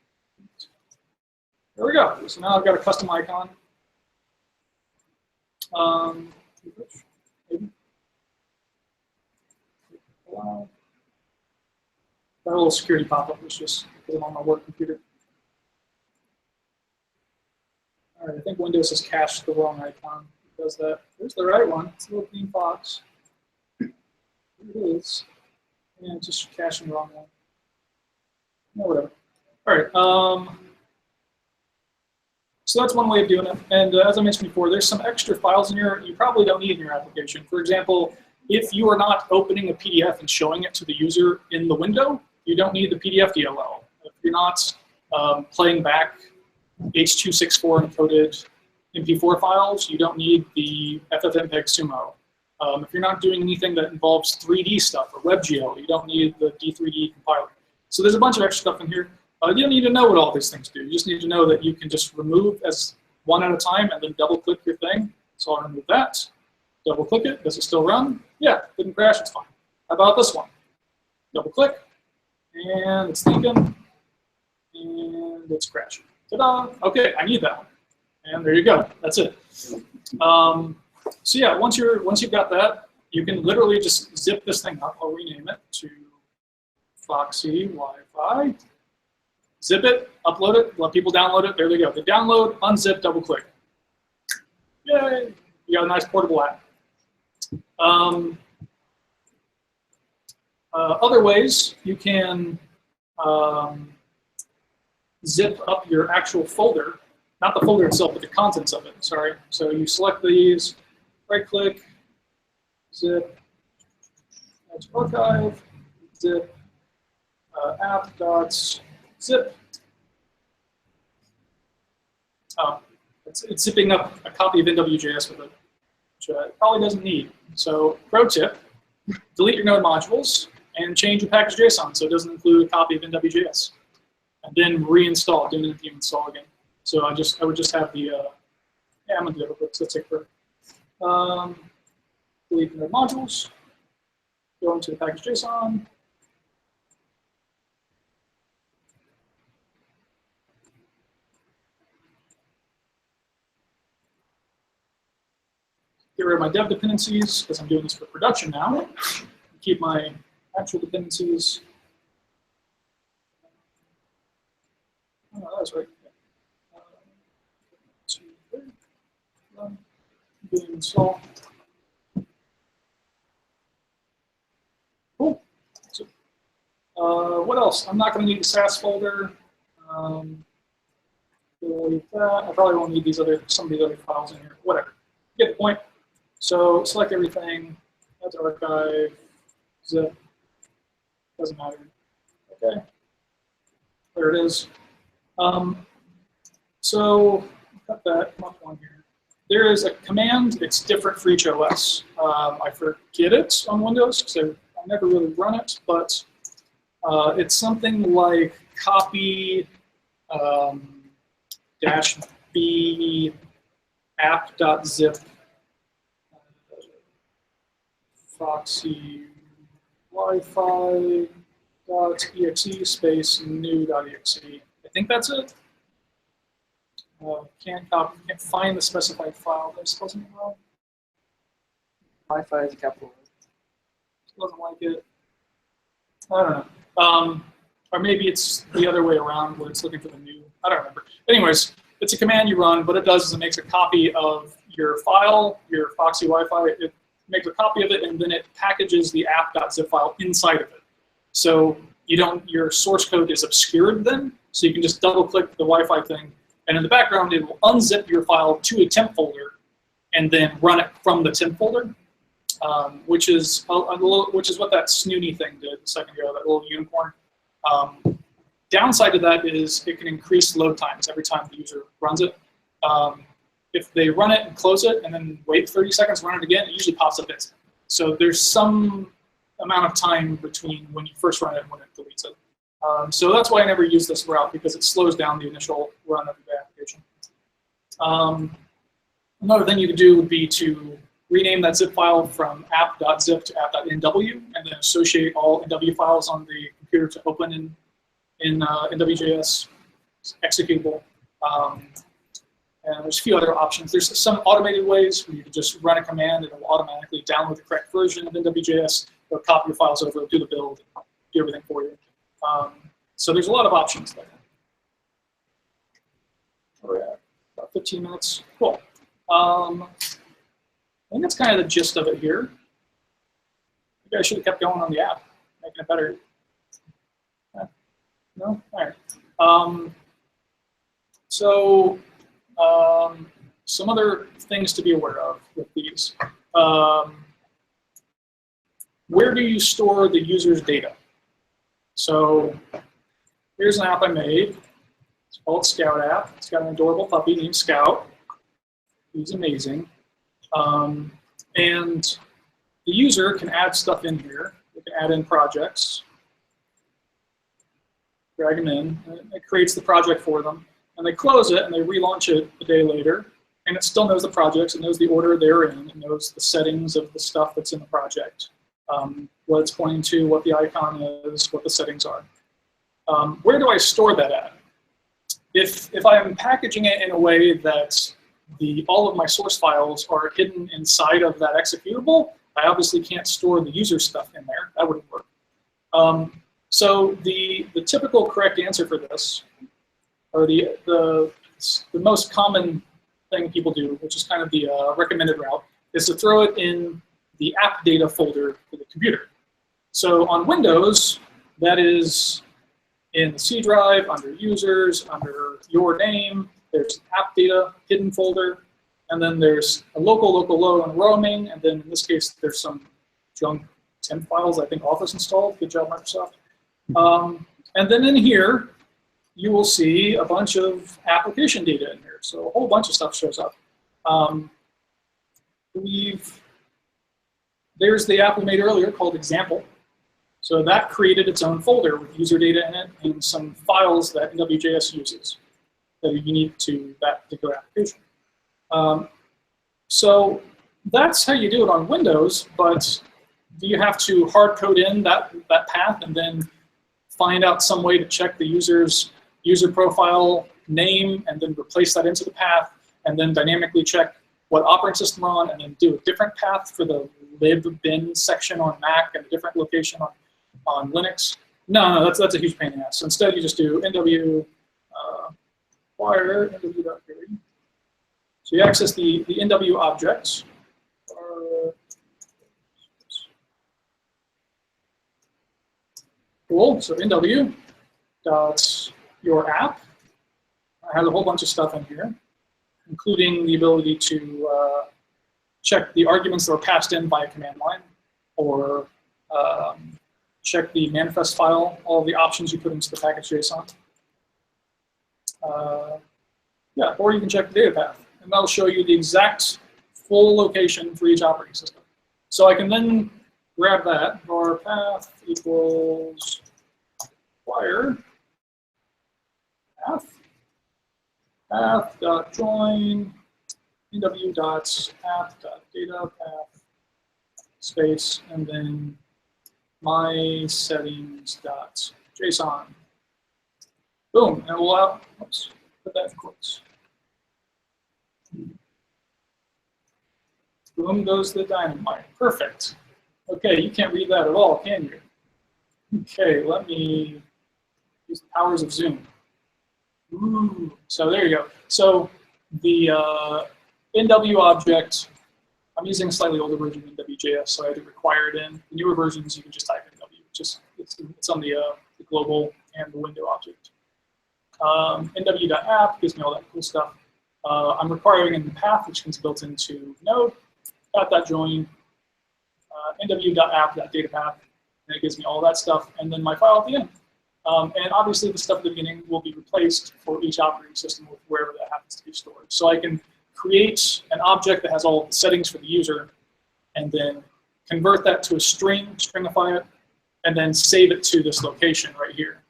There we go. So now I've got a custom icon. Maybe. That little security pop-up was just because I'm on my work computer. All right, I think Windows has cached the wrong icon. It does that. There's the right one. It's a little green box. Here it is. And it's just caching the wrong one. No, whatever. All right. So that's one way of doing it. And as I mentioned before, there's some extra files in here you probably don't need in your application. For example, if you are not opening a PDF and showing it to the user in the window, you don't need the PDF DLL. If you're not playing back H.264 encoded MP4 files, you don't need the FFmpeg sumo. If you're not doing anything that involves 3D stuff or WebGL, you don't need the D3D compiler. So there's a bunch of extra stuff in here. You don't need to know what all these things do. You just need to know that you can just remove as one at a time and then double-click your thing. So I'll remove that. Double-click it. Does it still run? Yeah, didn't crash. It's fine. How about this one? Double-click, and it's thinking, and it's crashing. Ta-da! Okay, I need that one. And there you go. That's it. So yeah, once you've got that, you can literally just zip this thing up. I'll rename it to Foxy Wi-Fi. Zip it, upload it, let people download it. There they go. They download, unzip, double click. Yay! You got a nice portable app. Other ways you can zip up your actual folder, not the folder itself, but the contents of it. Sorry. So you select these, right-click, zip, add to archive, zip, app.zip. It's zipping up a copy of NW.js with it, which it probably doesn't need. So pro tip, delete your node modules and change your package.json so it doesn't include a copy of NW.js. And then reinstall, do an npm install again. So I would just have the, yeah, I'm gonna do it real quick, so let's take for delete the node modules, go into the package.json. Get rid of my dev dependencies because I'm doing this for production now. Keep my actual dependencies. Oh, that was right. Install. Cool. So, what else? I'm not going to need the SAS folder. Delete that. I probably won't need some of these other files in here. Whatever. You get the point. So select everything. That's archive. Zip. Doesn't matter. Okay. There it is. So cut that. Not one here. There is a command. It's different for each OS. I forget it on Windows because I never really run it, but it's something like copy -b app.zip foxy Wi-Fi.exe space new.exe. I think that's it. Can't find the specified file. That's supposed to be wrong.
Wi-Fi is a capital.
Doesn't like it. I don't know. Or maybe it's the other way around where it's looking for the new. I don't remember. Anyways, it's a command you run. What it does is it makes a copy of your file, your Foxy Wi-Fi. It makes a copy of it, and then it packages the app.zip file inside of it. So your source code is obscured then, so you can just double-click the Wi-Fi thing, and in the background, it will unzip your file to a temp folder, and then run it from the temp folder, which is what that snooty thing did a second ago, that little unicorn. Downside to that is it can increase load times every time the user runs it. If they run it and close it and then wait 30 seconds, run it again, it usually pops up instant. So there's some amount of time between when you first run it and when it deletes it. So that's why I never use this route, because it slows down the initial run of the application. Another thing you could do would be to rename that zip file from app.zip to app.nw, and then associate all NW files on the computer to open in NW.js executable. And there's a few other options. There's some automated ways where you can just run a command and it will automatically download the correct version of NW.js, or copy your files over, do the build, do everything for you. So there's a lot of options there. We're at about 15 minutes. Cool. I think that's kind of the gist of it here. Maybe I should have kept going on the app, making it better. No? All right. Some other things to be aware of with these. Where do you store the user's data? So here's an app I made. It's called Scout app. It's got an adorable puppy named Scout. He's amazing. And the user can add stuff in here. They can add in projects. Drag them in. And it creates the project for them. And they close it and they relaunch it a day later. And it still knows the projects. It knows the order they're in. It knows the settings of the stuff that's in the project. What it's pointing to, what the icon is, what the settings are. Where do I store that at? If I'm packaging it in a way that all of my source files are hidden inside of that executable, I obviously can't store the user stuff in there. That wouldn't work. So the typical correct answer for this, or the most common thing people do, which is kind of the recommended route, is to throw it in the app data folder for the computer. So on Windows, that is in the C drive, under users, under your name, there's app data hidden folder, and then there's a local, and roaming, and then in this case, there's some junk temp files, I think Office installed. Good job, Microsoft. And then in here, you will see a bunch of application data in here. So a whole bunch of stuff shows up. There's the app we made earlier called example. So that created its own folder with user data in it and some files that NW.js uses that are unique to that particular application. So that's how you do it on Windows, but do you have to hard code in that path and then find out some way to check the user's user profile name and then replace that into the path and then dynamically check what operating system we're on and then do a different path for the lib bin section on Mac and a different location on Linux? No, that's a huge pain in the ass. So instead you just do NW wire NW.query. So you access the NW objects. Cool. So NW dot your app. I have a whole bunch of stuff in here, including the ability to check the arguments that were passed in by a command line, or check the manifest file, all the options you put into the package JSON. Yeah, or you can check the data path, and that'll show you the exact full location for each operating system. So I can then grab that, var path equals wire path.join nw.app.data path space, and then my settings.json. Boom, and we'll put that in quotes. Boom goes the dynamite. Perfect. Okay, you can't read that at all, can you? Okay, let me use the powers of Zoom. Ooh, so there you go. So the NW object, I'm using a slightly older version of NW.js, so I had to require it in. The newer versions, you can just type NW. It's on the global and the window object. NW.app gives me all that cool stuff. I'm requiring in the path, which is built into Node, path.join, NW.app.data path, and it gives me all that stuff, and then my file at the end. And obviously, the stuff at the beginning will be replaced for each operating system with wherever that happens to be stored. So I can create an object that has all the settings for the user, and then convert that to a stringify it, and then save it to this location right here,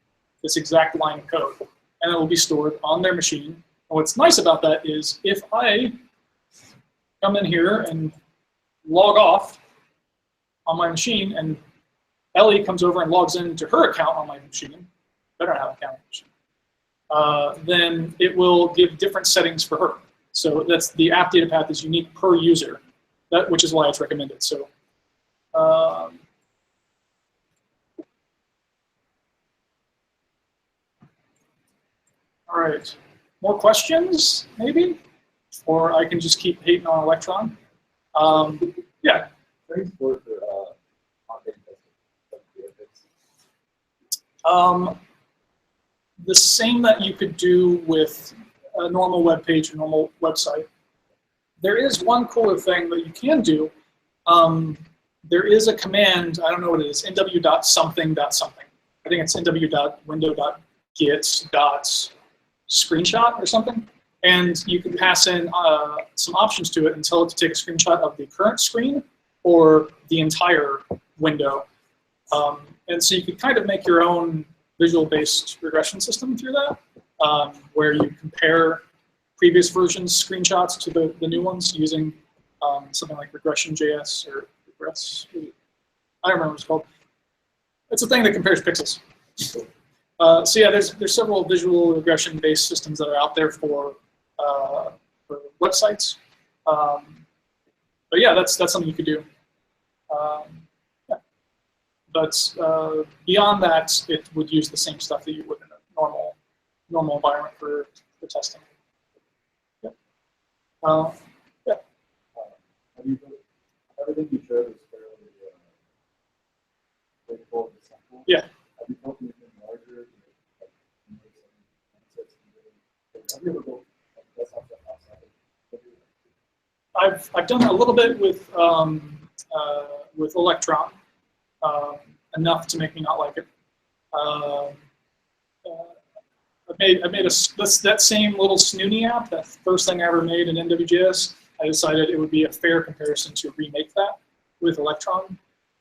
this exact line of code. And it will be stored on their machine. And what's nice about that is if I come in here and log off on my machine, and Ellie comes over and logs into her account on my machine, better not have an account on my machine, then it will give different settings for her. So that's the app data path is unique per user, which is why it's recommended. So all right, more questions maybe? Or I can just keep hating on Electron. Yeah.
Thanks for content
the same that you could do with a normal web page, a normal website. There is one cooler thing that you can do. There is a command, I don't know what it is, nw.something.something. I think it's nw.window.get.screenshot or something. And you can pass in some options to it and tell it to take a screenshot of the current screen or the entire window. And so you could kind of make your own visual-based regression system through that, where you compare previous versions screenshots to the new ones using something like regression.js or regress. I don't remember what it's called. It's a thing that compares pixels. So yeah, there's several visual regression-based systems that are out there for websites. But yeah, that's something you could do. Yeah. But beyond that, it would use the same stuff that you would in a normal environment for testing. Yep. Yeah.
Have you built, everything you showed is fairly straightforward and simple.
Yeah.
Have you built anything larger? Like, have you ever built like desktop stuff outside?
I've done a little bit with Electron, enough to make me not like it. I made that same little Snooty app, that first thing I ever made in NW.js. I decided it would be a fair comparison to remake that with Electron,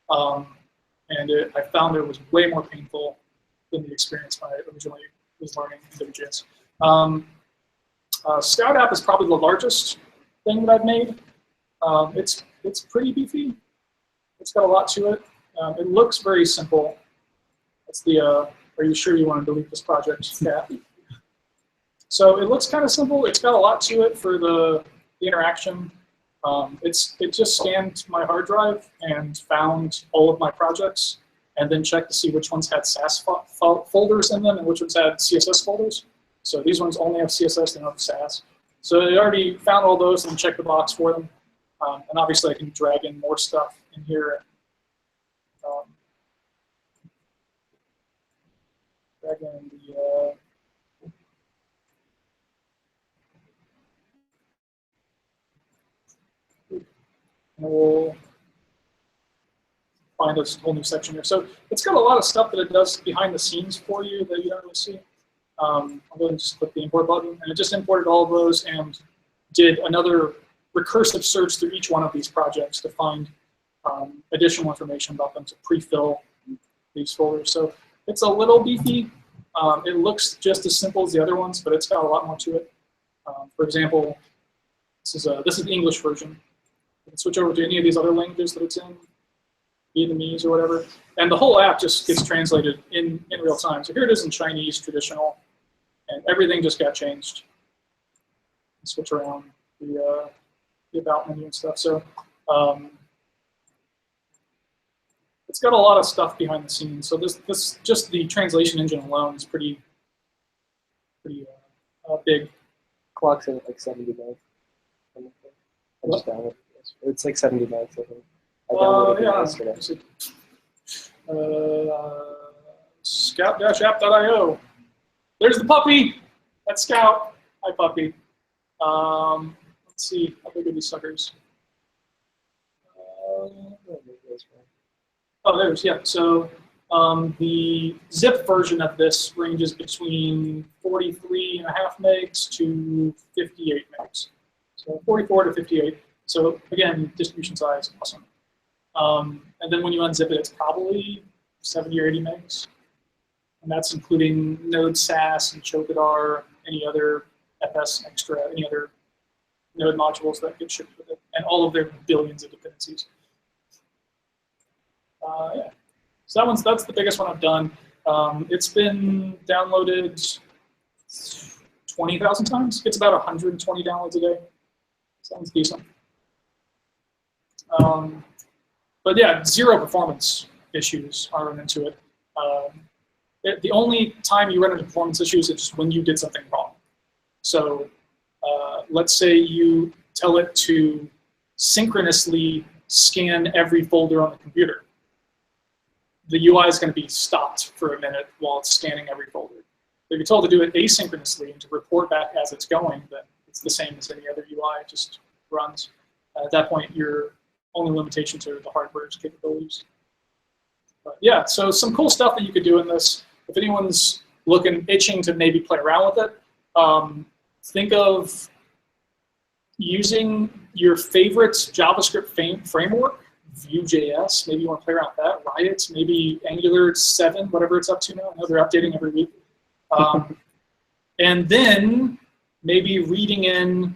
and I found it was way more painful than the experience when I originally was learning NW.js. Scout app is probably the largest thing that I've made. It's pretty beefy. It's got a lot to it. It looks very simple. It's the are you sure you want to delete this project? Yeah. So it looks kind of simple. It's got a lot to it for the interaction. It just scanned my hard drive and found all of my projects, and then checked to see which ones had SAS folders in them and which ones had CSS folders. So these ones only have CSS, they don't have SAS. So it already found all those and checked the box for them. And obviously I can drag in more stuff in here. Drag in the and we'll find a whole new section here. So it's got a lot of stuff that it does behind the scenes for you that you don't really see. I'll go ahead and just click the import button, and it just imported all of those and did another recursive search through each one of these projects to find additional information about them to pre-fill these folders. So it's a little beefy. It looks just as simple as the other ones, but it's got a lot more to it. For example, this is the English version. You can switch over to any of these other languages that it's in, Vietnamese or whatever, and the whole app just gets translated in real time. So here it is in Chinese traditional, and everything just got changed. Switch around the about menu and stuff. So it's got a lot of stuff behind the scenes. So this just the translation engine alone is pretty big.
Clock's in like 70 bucks. I just found it. It's like 70 bucks, I think. I downloaded it yesterday.
Scout-app.io. There's the puppy. That's Scout. Hi, puppy. Let's see. How big are these suckers? Oh, there's, yeah. So the zip version of this ranges between 43.5 megs to 58 megs. So 44 to 58. So again, distribution size, awesome. And then when you unzip it, it's probably 70 or 80 megs. And that's including Node SAS and Chokedar, any other FS extra, any other Node modules that get shipped with it, and all of their billions of dependencies. Yeah. So that's the biggest one I've done. It's been downloaded 20,000 times. It's about 120 downloads a day. Sounds decent. But yeah, zero performance issues I run into it. The only time you run into performance issues is just when you did something wrong. So let's say you tell it to synchronously scan every folder on the computer. The UI is going to be stopped for a minute while it's scanning every folder. If you're told to do it asynchronously and to report back as it's going, then it's the same as any other UI, it just runs. At that point, your only limitation to the hardware's capabilities. But yeah, so some cool stuff that you could do in this. If anyone's itching to maybe play around with it, think of using your favorite JavaScript framework, Vue.js. Maybe you want to play around with that. Riot, maybe Angular 7, whatever it's up to now. I know they're updating every week. And then maybe reading in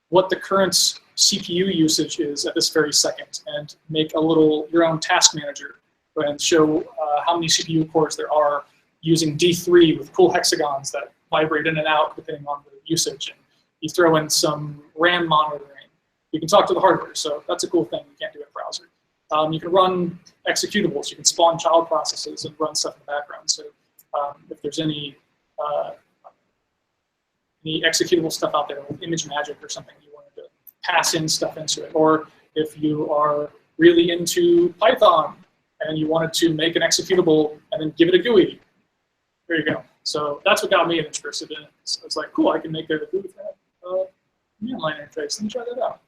what the current CPU usage is at this very second, and make your own task manager and show how many CPU cores there are using D3 with cool hexagons that vibrate in and out depending on the usage. And you throw in some RAM monitoring. You can talk to the hardware, so that's a cool thing you can't do in a browser. You can run executables. You can spawn child processes and run stuff in the background. So if there's any executable stuff out there, like image magic or something, you wanted to pass in stuff into it. Or if you are really into Python and you wanted to make an executable and then give it a GUI, there you go. So that's what got me interested in it. So it's like, cool, I can make a GUI for that command line interface. Let me try that out.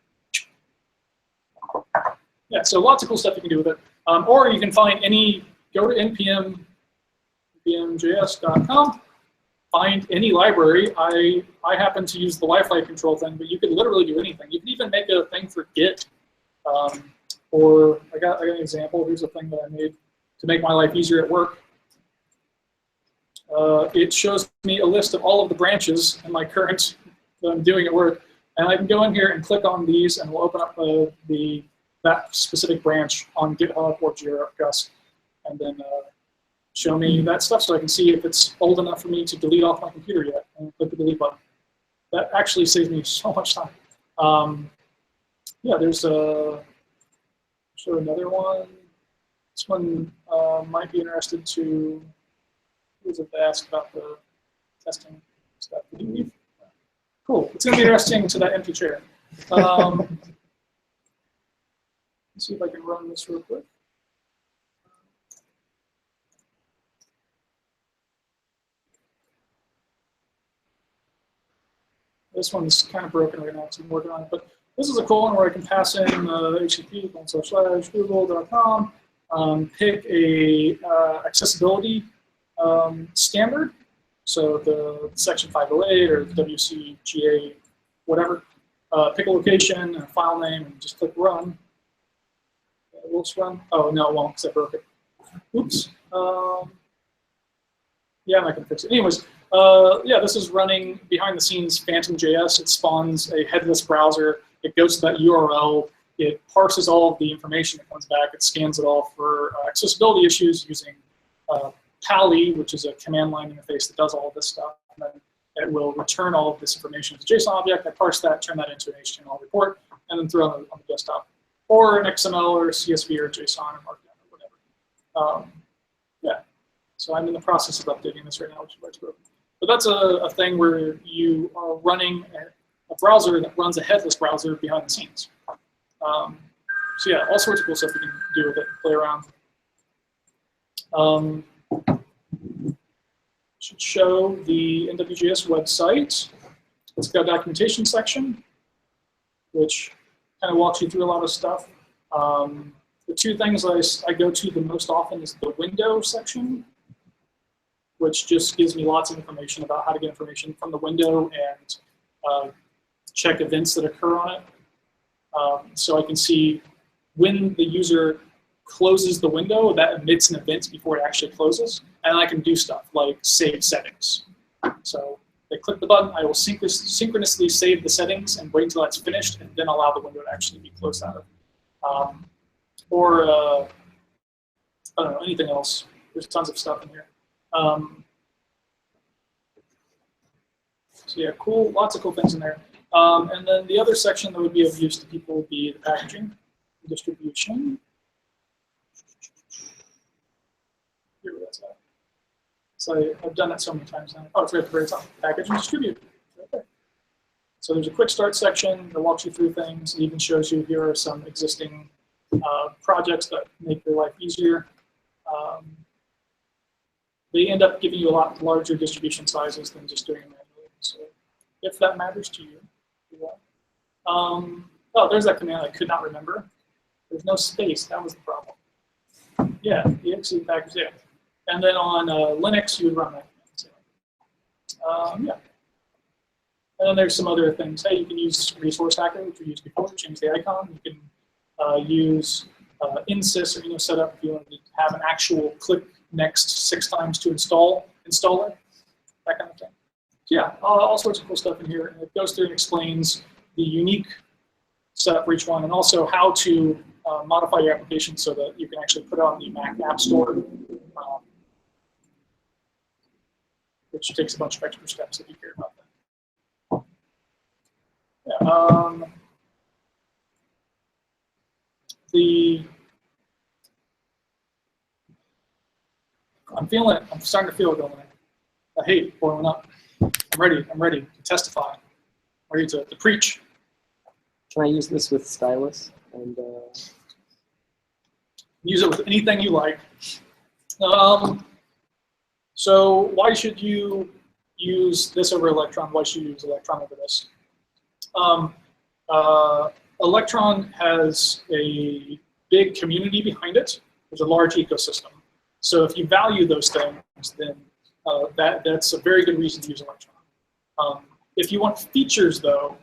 Yeah, so lots of cool stuff you can do with it. Or you can find go to npm.js.com, find any library. I happen to use the Wi-Fi control thing, but you could literally do anything. You can even make a thing for Git. Or I got an example. Here's a thing that I made to make my life easier at work. It shows me a list of all of the branches in my current that I'm doing at work. And I can go in here and click on these, and we'll open up that specific branch on GitHub or Jira or Gus, and then show me that stuff so I can see if it's old enough for me to delete off my computer yet, and click the delete button. That actually saves me so much time. Yeah, there's show another one. This one might be interested to. Who was it that asked about the testing stuff? Did you leave? Cool. It's going to be interesting to that empty chair. Let's see if I can run this real quick. This one's kind of broken right now, so I'm working on it. But this is a cool one where I can pass in http://google.com, pick a accessibility standard, so the section 508 or the WCGA, whatever. Pick a location and a file name and just click run. Will it run? Oh, no, it won't because I broke it. Oops. Yeah, I'm not going to fix it. Anyways, yeah, this is running behind the scenes Phantom.js. It spawns a headless browser. It goes to that URL. It parses all of the information that comes back. It scans it all for accessibility issues using Pally, which is a command line interface that does all of this stuff. And then it will return all of this information as a JSON object. I parse that, turn that into an HTML report, and then throw it on the desktop. Or an XML or CSV or JSON or Markdown or whatever. Yeah. So I'm in the process of updating this right now, which is why it's broken. But that's a thing where you are running a browser that runs a headless browser behind the scenes. So yeah, all sorts of cool stuff you can do with it, play around. Should show the NW.js website. It's got a documentation section, which kind of walks you through a lot of stuff. The two things I go to the most often is the window section, which just gives me lots of information about how to get information from the window and check events that occur on it. So I can see when the user closes the window, that emits an event before it actually closes, and I can do stuff like save settings. So they click the button, I will synchronously save the settings and wait until that's finished, and then allow the window to actually be closed out of. Or I don't know, anything else. There's tons of stuff in here. So yeah, cool, lots of cool things in there. And then the other section that would be of use to people would be the packaging, the distribution. Here that's at. So I've done that so many times now. Oh, it's right at the very top. Package and distribute. Right there. So there's a quick start section that walks you through things. It even shows you here are some existing projects that make your life easier. They end up giving you a lot larger distribution sizes than just doing it manually. So if that matters to you, do that. Oh, there's that command I could not remember. There's no space. That was the problem. Yeah, the exe package, yeah. And then on Linux, you would run that command. Yeah. And then there's some other things. Hey, you can use Resource Hacker, which we used before, change the icon. You can use insys or setup if you want to have an actual click next 6 times to install it, that kind of thing. So yeah, all sorts of cool stuff in here. And it goes through and explains the unique setup for each one, and also how to modify your application so that you can actually put it on the Mac App Store, which takes a bunch of extra steps if you care about that. Yeah, I'm starting to feel it going. I hate boiling up. I'm ready to testify. I'm ready to preach.
Can I use this with stylus? And
Use it with anything you like. So why should you use this over Electron? Why should you use Electron over this? Electron has a big community behind it. There's a large ecosystem. So if you value those things, then that's a very good reason to use Electron. If you want features, though,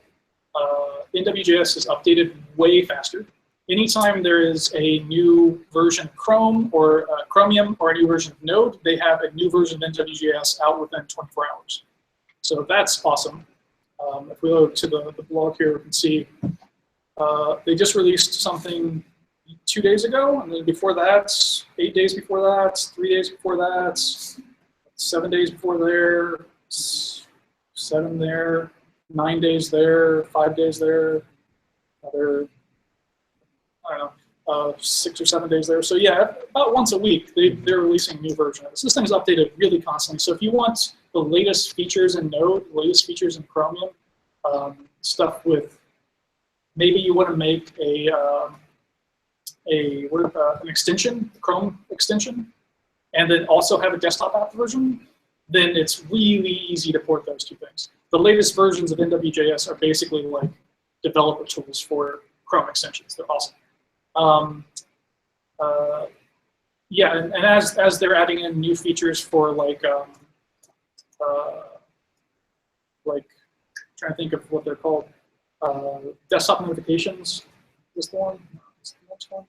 NW.js is updated way faster. Anytime there is a new version of Chrome or Chromium or a new version of Node, they have a new version of NW.js out within 24 hours. So that's awesome. If we go to the blog here, we can see they just released something 2 days ago, and then before that, 8 days before that, 3 days before that, 7 days before there, 7 there, 9 days there, 5 days there, another, I don't know, 6 or 7 days there. So yeah, about once a week, they're releasing a new version of this. This thing is updated really constantly. So if you want the latest features in Node, the latest features in Chromium, stuff with, maybe you want to make an extension, Chrome extension, and then also have a desktop app version, then it's really easy to port those two things. The latest versions of NW.js are basically like developer tools for Chrome extensions. They're awesome. Yeah, and as they're adding in new features for like trying to think of what they're called, desktop notifications. Is the one? Is the next one?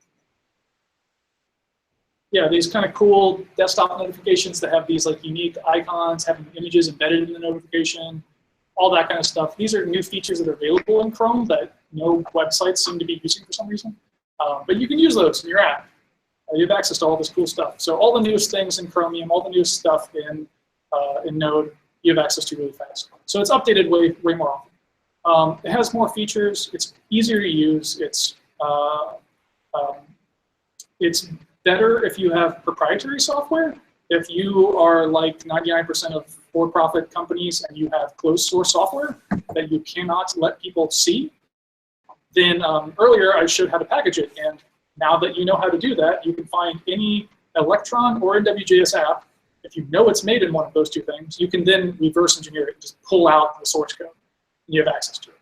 Yeah, these kind of cool desktop notifications that have these like unique icons, having images embedded in the notification, all that kind of stuff. These are new features that are available in Chrome that no websites seem to be using for some reason. But you can use those in your app. You have access to all this cool stuff. So all the newest things in Chromium, all the newest stuff in Node, you have access to really fast. So it's updated way more often. It has more features. It's easier to use. It's better if you have proprietary software. If you are like 99% of for-profit companies and you have closed source software that you cannot let people see, then earlier I showed how to package it. And now that you know how to do that, you can find any Electron or NW.js app. If you know it's made in one of those two things, you can then reverse engineer it and just pull out the source code. And you have access to it.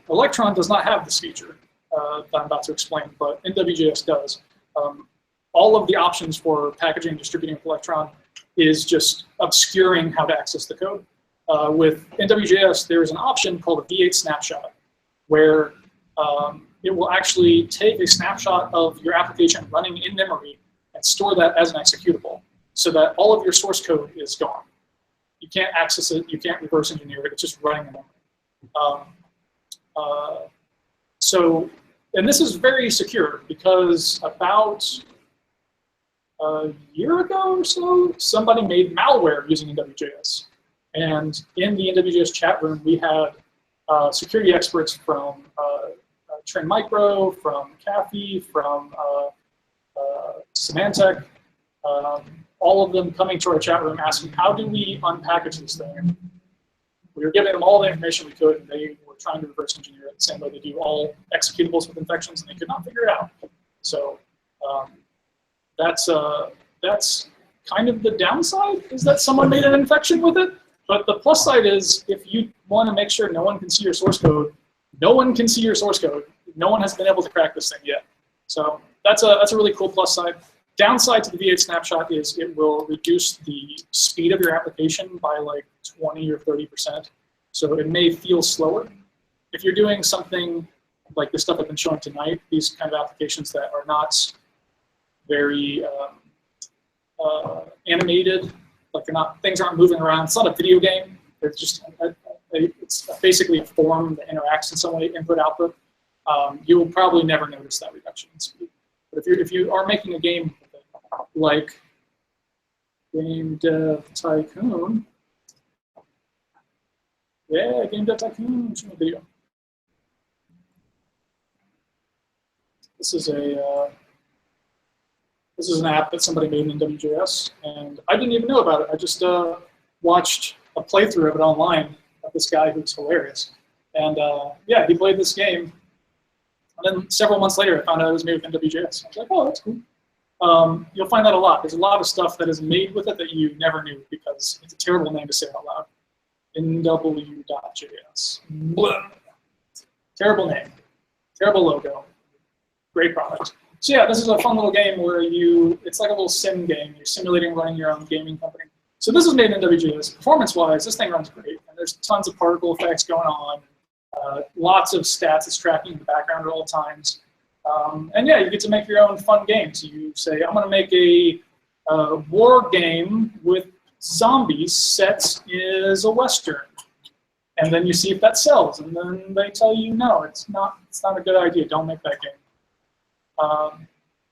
Electron does not have this feature that I'm about to explain, but NW.js does. All of the options for packaging and distributing with Electron is just obscuring how to access the code. With NW.js, there is an option called a V8 snapshot, where it will actually take a snapshot of your application running in memory and store that as an executable, so that all of your source code is gone. You can't access it, you can't reverse engineer it, it's just running in memory. And this is very secure because about a year ago or so, somebody made malware using NW.js. And in the NW.js chat room, we had security experts from Trend Micro, from CAFE, from Symantec, all of them coming to our chat room asking, how do we unpackage this thing? We were giving them all the information we could, and they were trying to reverse engineer it the same way they do all executables with infections, and they could not figure it out. So that's kind of the downside, is that someone made an infection with it. But the plus side is, if you want to make sure no one can see your source code, no one can see your source code. No one has been able to crack this thing yet. So that's a really cool plus side. Downside to the V8 snapshot is it will reduce the speed of your application by like 20 or 30%. So it may feel slower. If you're doing something like the stuff I've been showing tonight, these kind of applications that are not very animated, like things aren't moving around. It's not a video game. It's just it's basically a form that interacts in some way, input output. You will probably never notice that reduction in speed. But if you are making a game like Game Dev Tycoon, yeah, Game Dev Tycoon, show me a video. This is a This is an app that somebody made in NW.js, and I didn't even know about it. I just watched a playthrough of it online of this guy who's hilarious. And yeah, he played this game. And then several months later, I found out it was made with NW.js. I was like, oh, that's cool. You'll find that a lot. There's a lot of stuff that is made with it that you never knew because it's a terrible name to say out loud. NW.js. Blah. Terrible name. Terrible logo. Great product. So yeah, this is a fun little game where it's like a little sim game. You're simulating running your own gaming company. So this is made in NW.js. Performance-wise, this thing runs great. And there's tons of particle effects going on. Lots of stats it's tracking in the background at all times. And yeah, you get to make your own fun games. You say, I'm going to make a war game with zombies set as a Western. And then you see if that sells. And then they tell you, no, it's not a good idea. Don't make that game.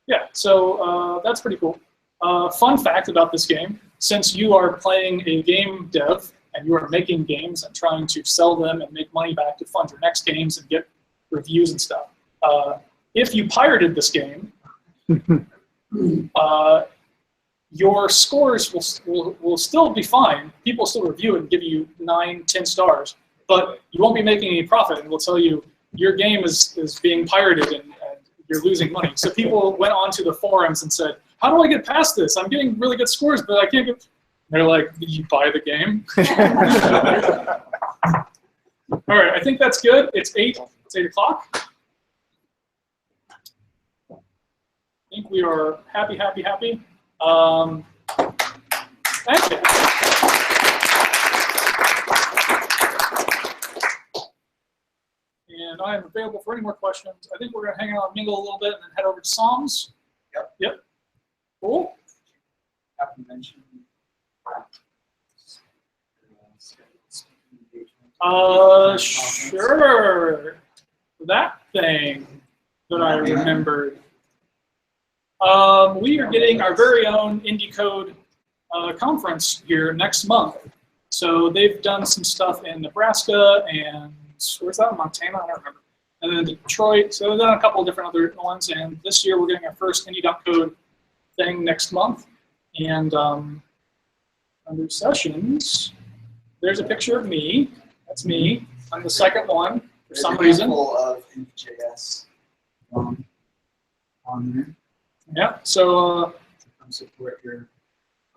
Yeah, so that's pretty cool. Fun fact about this game, since you are playing a game dev and you are making games and trying to sell them and make money back to fund your next games and get reviews and stuff, if you pirated this game, your scores will still be fine. People will still review it and give you 9, 10 stars, but you won't be making any profit, and will tell you your game is being pirated and you're losing money. So people went onto the forums and said, how do I get past this? I'm getting really good scores, but I can't get... They're like, did you buy the game? All right, I think that's good. It's 8 o'clock. I think we are happy. Thank you. And I am available for any more questions. I think we're going to hang out and mingle a little bit and then head over to Psalms. Yep. Cool.
Have to mention.
Sure. That thing that I remembered. We are getting our very own Indy Code conference here next month. So they've done some stuff in Nebraska and where's that? Montana? I don't remember. And then Detroit. So they've done a couple of different other ones. And this year we're getting our first Indy.code thing next month. And under sessions, there's a picture of me. That's me. I'm the second one for some reason.
Of Indy.js on there.
Yeah. So
Support your.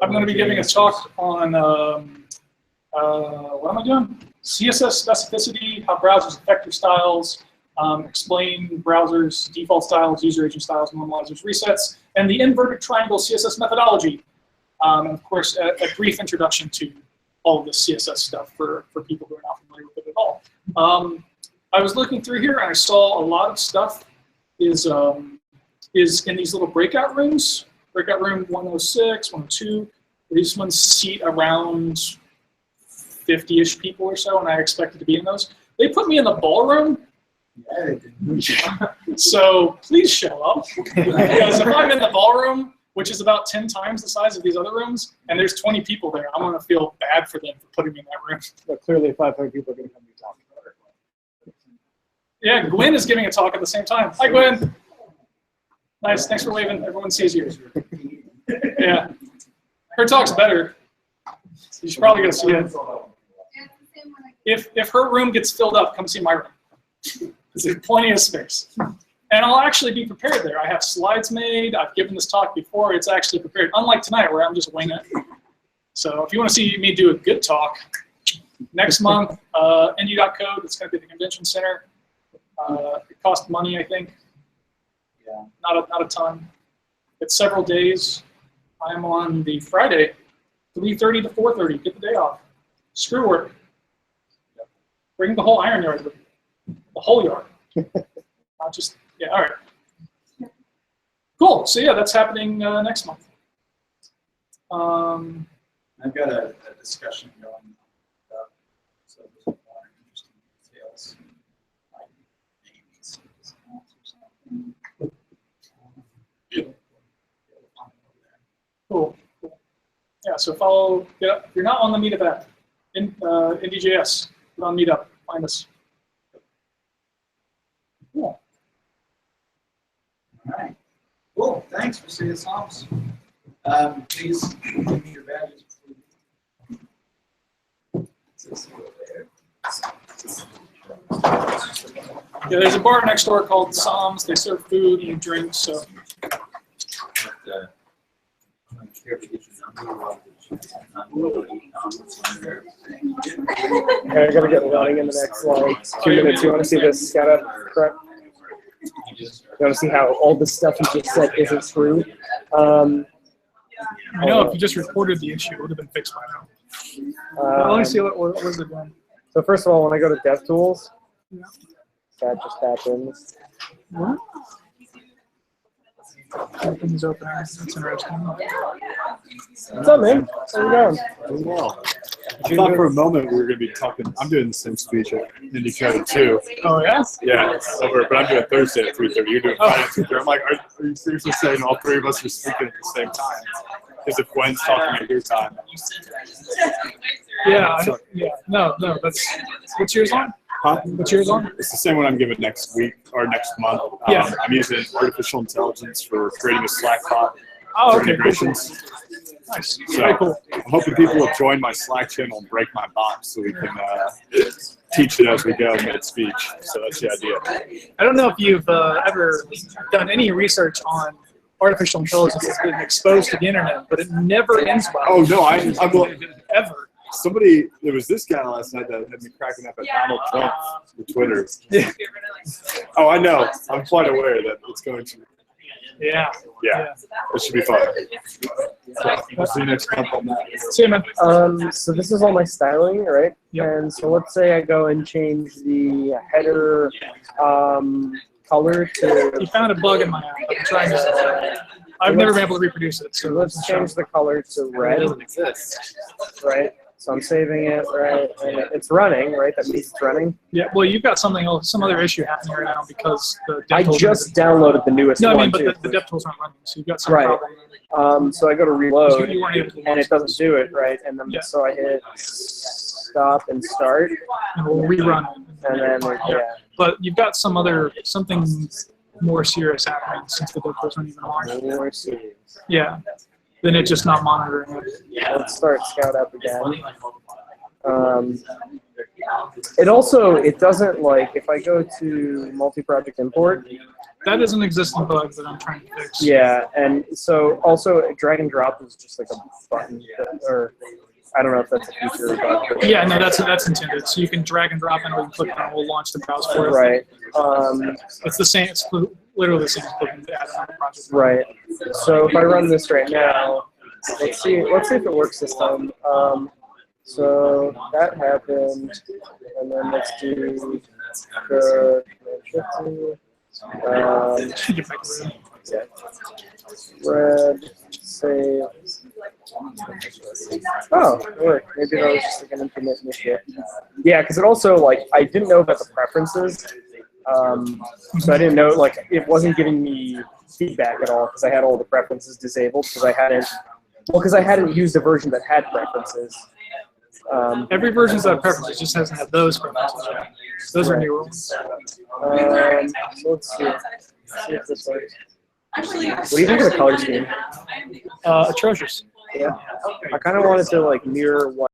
I'm going to be giving a talk on what am I doing? CSS specificity, how browsers affect your styles, explain browsers, default styles, user agent styles, normalizers, resets, and the inverted triangle CSS methodology. And of course, a brief introduction to all of the CSS stuff for people who are not familiar with it at all. I was looking through here and I saw a lot of stuff is in these little breakout rooms. Breakout room 106, 102. These ones seat around 50-ish people or so, and I expected to be in those. They put me in the ballroom.
Yeah, they did.
So please show up. Because if I'm in the ballroom, which is about 10 times the size of these other rooms, and there's 20 people there, I'm going to feel bad for them for putting me in that room.
But clearly 500 people are going to come to talk about it.
Yeah, Gwen is giving a talk at the same time. Hi, Gwen. Nice. Thanks for waving. Everyone sees you. Yeah. Her talk's better. You should probably go see it. If her room gets filled up, come see my room. There's plenty of space. And I'll actually be prepared there. I have slides made. I've given this talk before. It's actually prepared, unlike tonight where I'm just winging it. So if you want to see me do a good talk, next month, Indy.code, it's going to be at the convention center. It costs money, I think.
Yeah.
Not a ton. It's several days. I'm on the Friday, 3:30 to 4:30. Get the day off. Screw work. Bring the whole iron yard with you. The whole yard. Not just, yeah, all right. Cool. So yeah, that's happening next month.
I've got a discussion going on. So there's a lot of interesting details. Like maybe some discounts or something.
Cool. Yeah, so follow, if you're not on the meetup app, Indy.js, get on meetup, find us. Cool.
All right. Cool. Thanks. thanks for seeing us, Thomas. Please give me your badges.
Yeah, there's a bar next door called Sam's. They serve food and drinks. So
Okay, I gotta get running in the next like 2 minutes. You want to see this scout up correct? You want to see how all the stuff you just said isn't true?
I know if you just reported the issue, it would have been fixed by now. Let me see what was it doing.
So first of all, when I go to DevTools, that just happens.
What? Everything's open. That's interesting.
What's up, man? How you going?
Doing well. I thought for a moment we were going to be talking. I'm doing the same speech at Indy.js too.
Oh yeah.
Yeah, but I'm doing Thursday at 3:30. You're doing Friday at 3:30. I'm like, are you seriously saying all three of us are speaking at the same time? Because if Gwen's talking at your time.
Yeah. No. What's yours on?
Huh?
What's yours on?
It's the same one I'm giving next week or next month.
Yeah.
I'm using artificial intelligence for creating a Slack bot
Oh,
for
okay.
integrations.
Cool. Nice.
So
Very cool.
I'm hoping people will join my Slack channel and break my bot so we can teach it as we go mid-speech. So that's the idea.
I don't know if you've ever done any research on artificial intelligence that's been exposed to the internet, but it never ends well.
Oh, no, I'm
Ever.
Somebody, there was this guy last night that had me cracking up at Donald Trump on Twitter.
Yeah.
Oh, I know. I'm quite aware that it's going to.
Yeah.
Yeah. It should be fun. So, see you next month on that.
See you, man.
So this is all my styling, right?
Yep.
And so let's say I go and change the header color to.
You found a bug in my app. I'm trying to. I've never been able to reproduce it.
So let's change the color to red. Right. So I'm saving it, right? And it's running, right? That means it's running.
Yeah. Well, you've got something else, some other issue happening right now because the.
I
DevTools
just downloaded the newest
No, I
one
mean, but
too.
the DevTools aren't running, so you've got some
Right.
problem.
So I go to reload,
You weren't able to
and it doesn't do it, right? And then
Yeah.
so I hit stop and start,
And we'll rerun it.
and then yeah.
But you've got something more serious happening since the DevTools aren't even on.
More serious.
Yeah. Then it's just not monitoring it.
Let's start Scout up again. It doesn't like if I go to multi-project import.
That is an existing bug that I'm trying to fix.
Yeah, and so also drag and drop is just like a button, or I don't know if that's a feature. But
Yeah, no, that's intended. So you can drag and drop in, or you can click on it, we'll launch the browser for it.
right.
It's the same. It's literally the same as clicking the add-on project.
Right. So if I run this right now, let's see if it works this time. So that happened, and then let's do the
Get back to it.
red save. Oh, it worked. Maybe that was just like an intermittent issue. Yeah, because it also like I didn't know about the preferences. So I didn't know, like, it wasn't giving me feedback at all because I had all the preferences disabled because I hadn't used a version that had preferences.
Every version's got preferences, just hasn't had those preferences yet. Those are newer ones.
So let's see. See if this works. What do you think of the color scheme?
Atrocious.
Yeah. I kind of wanted to like mirror what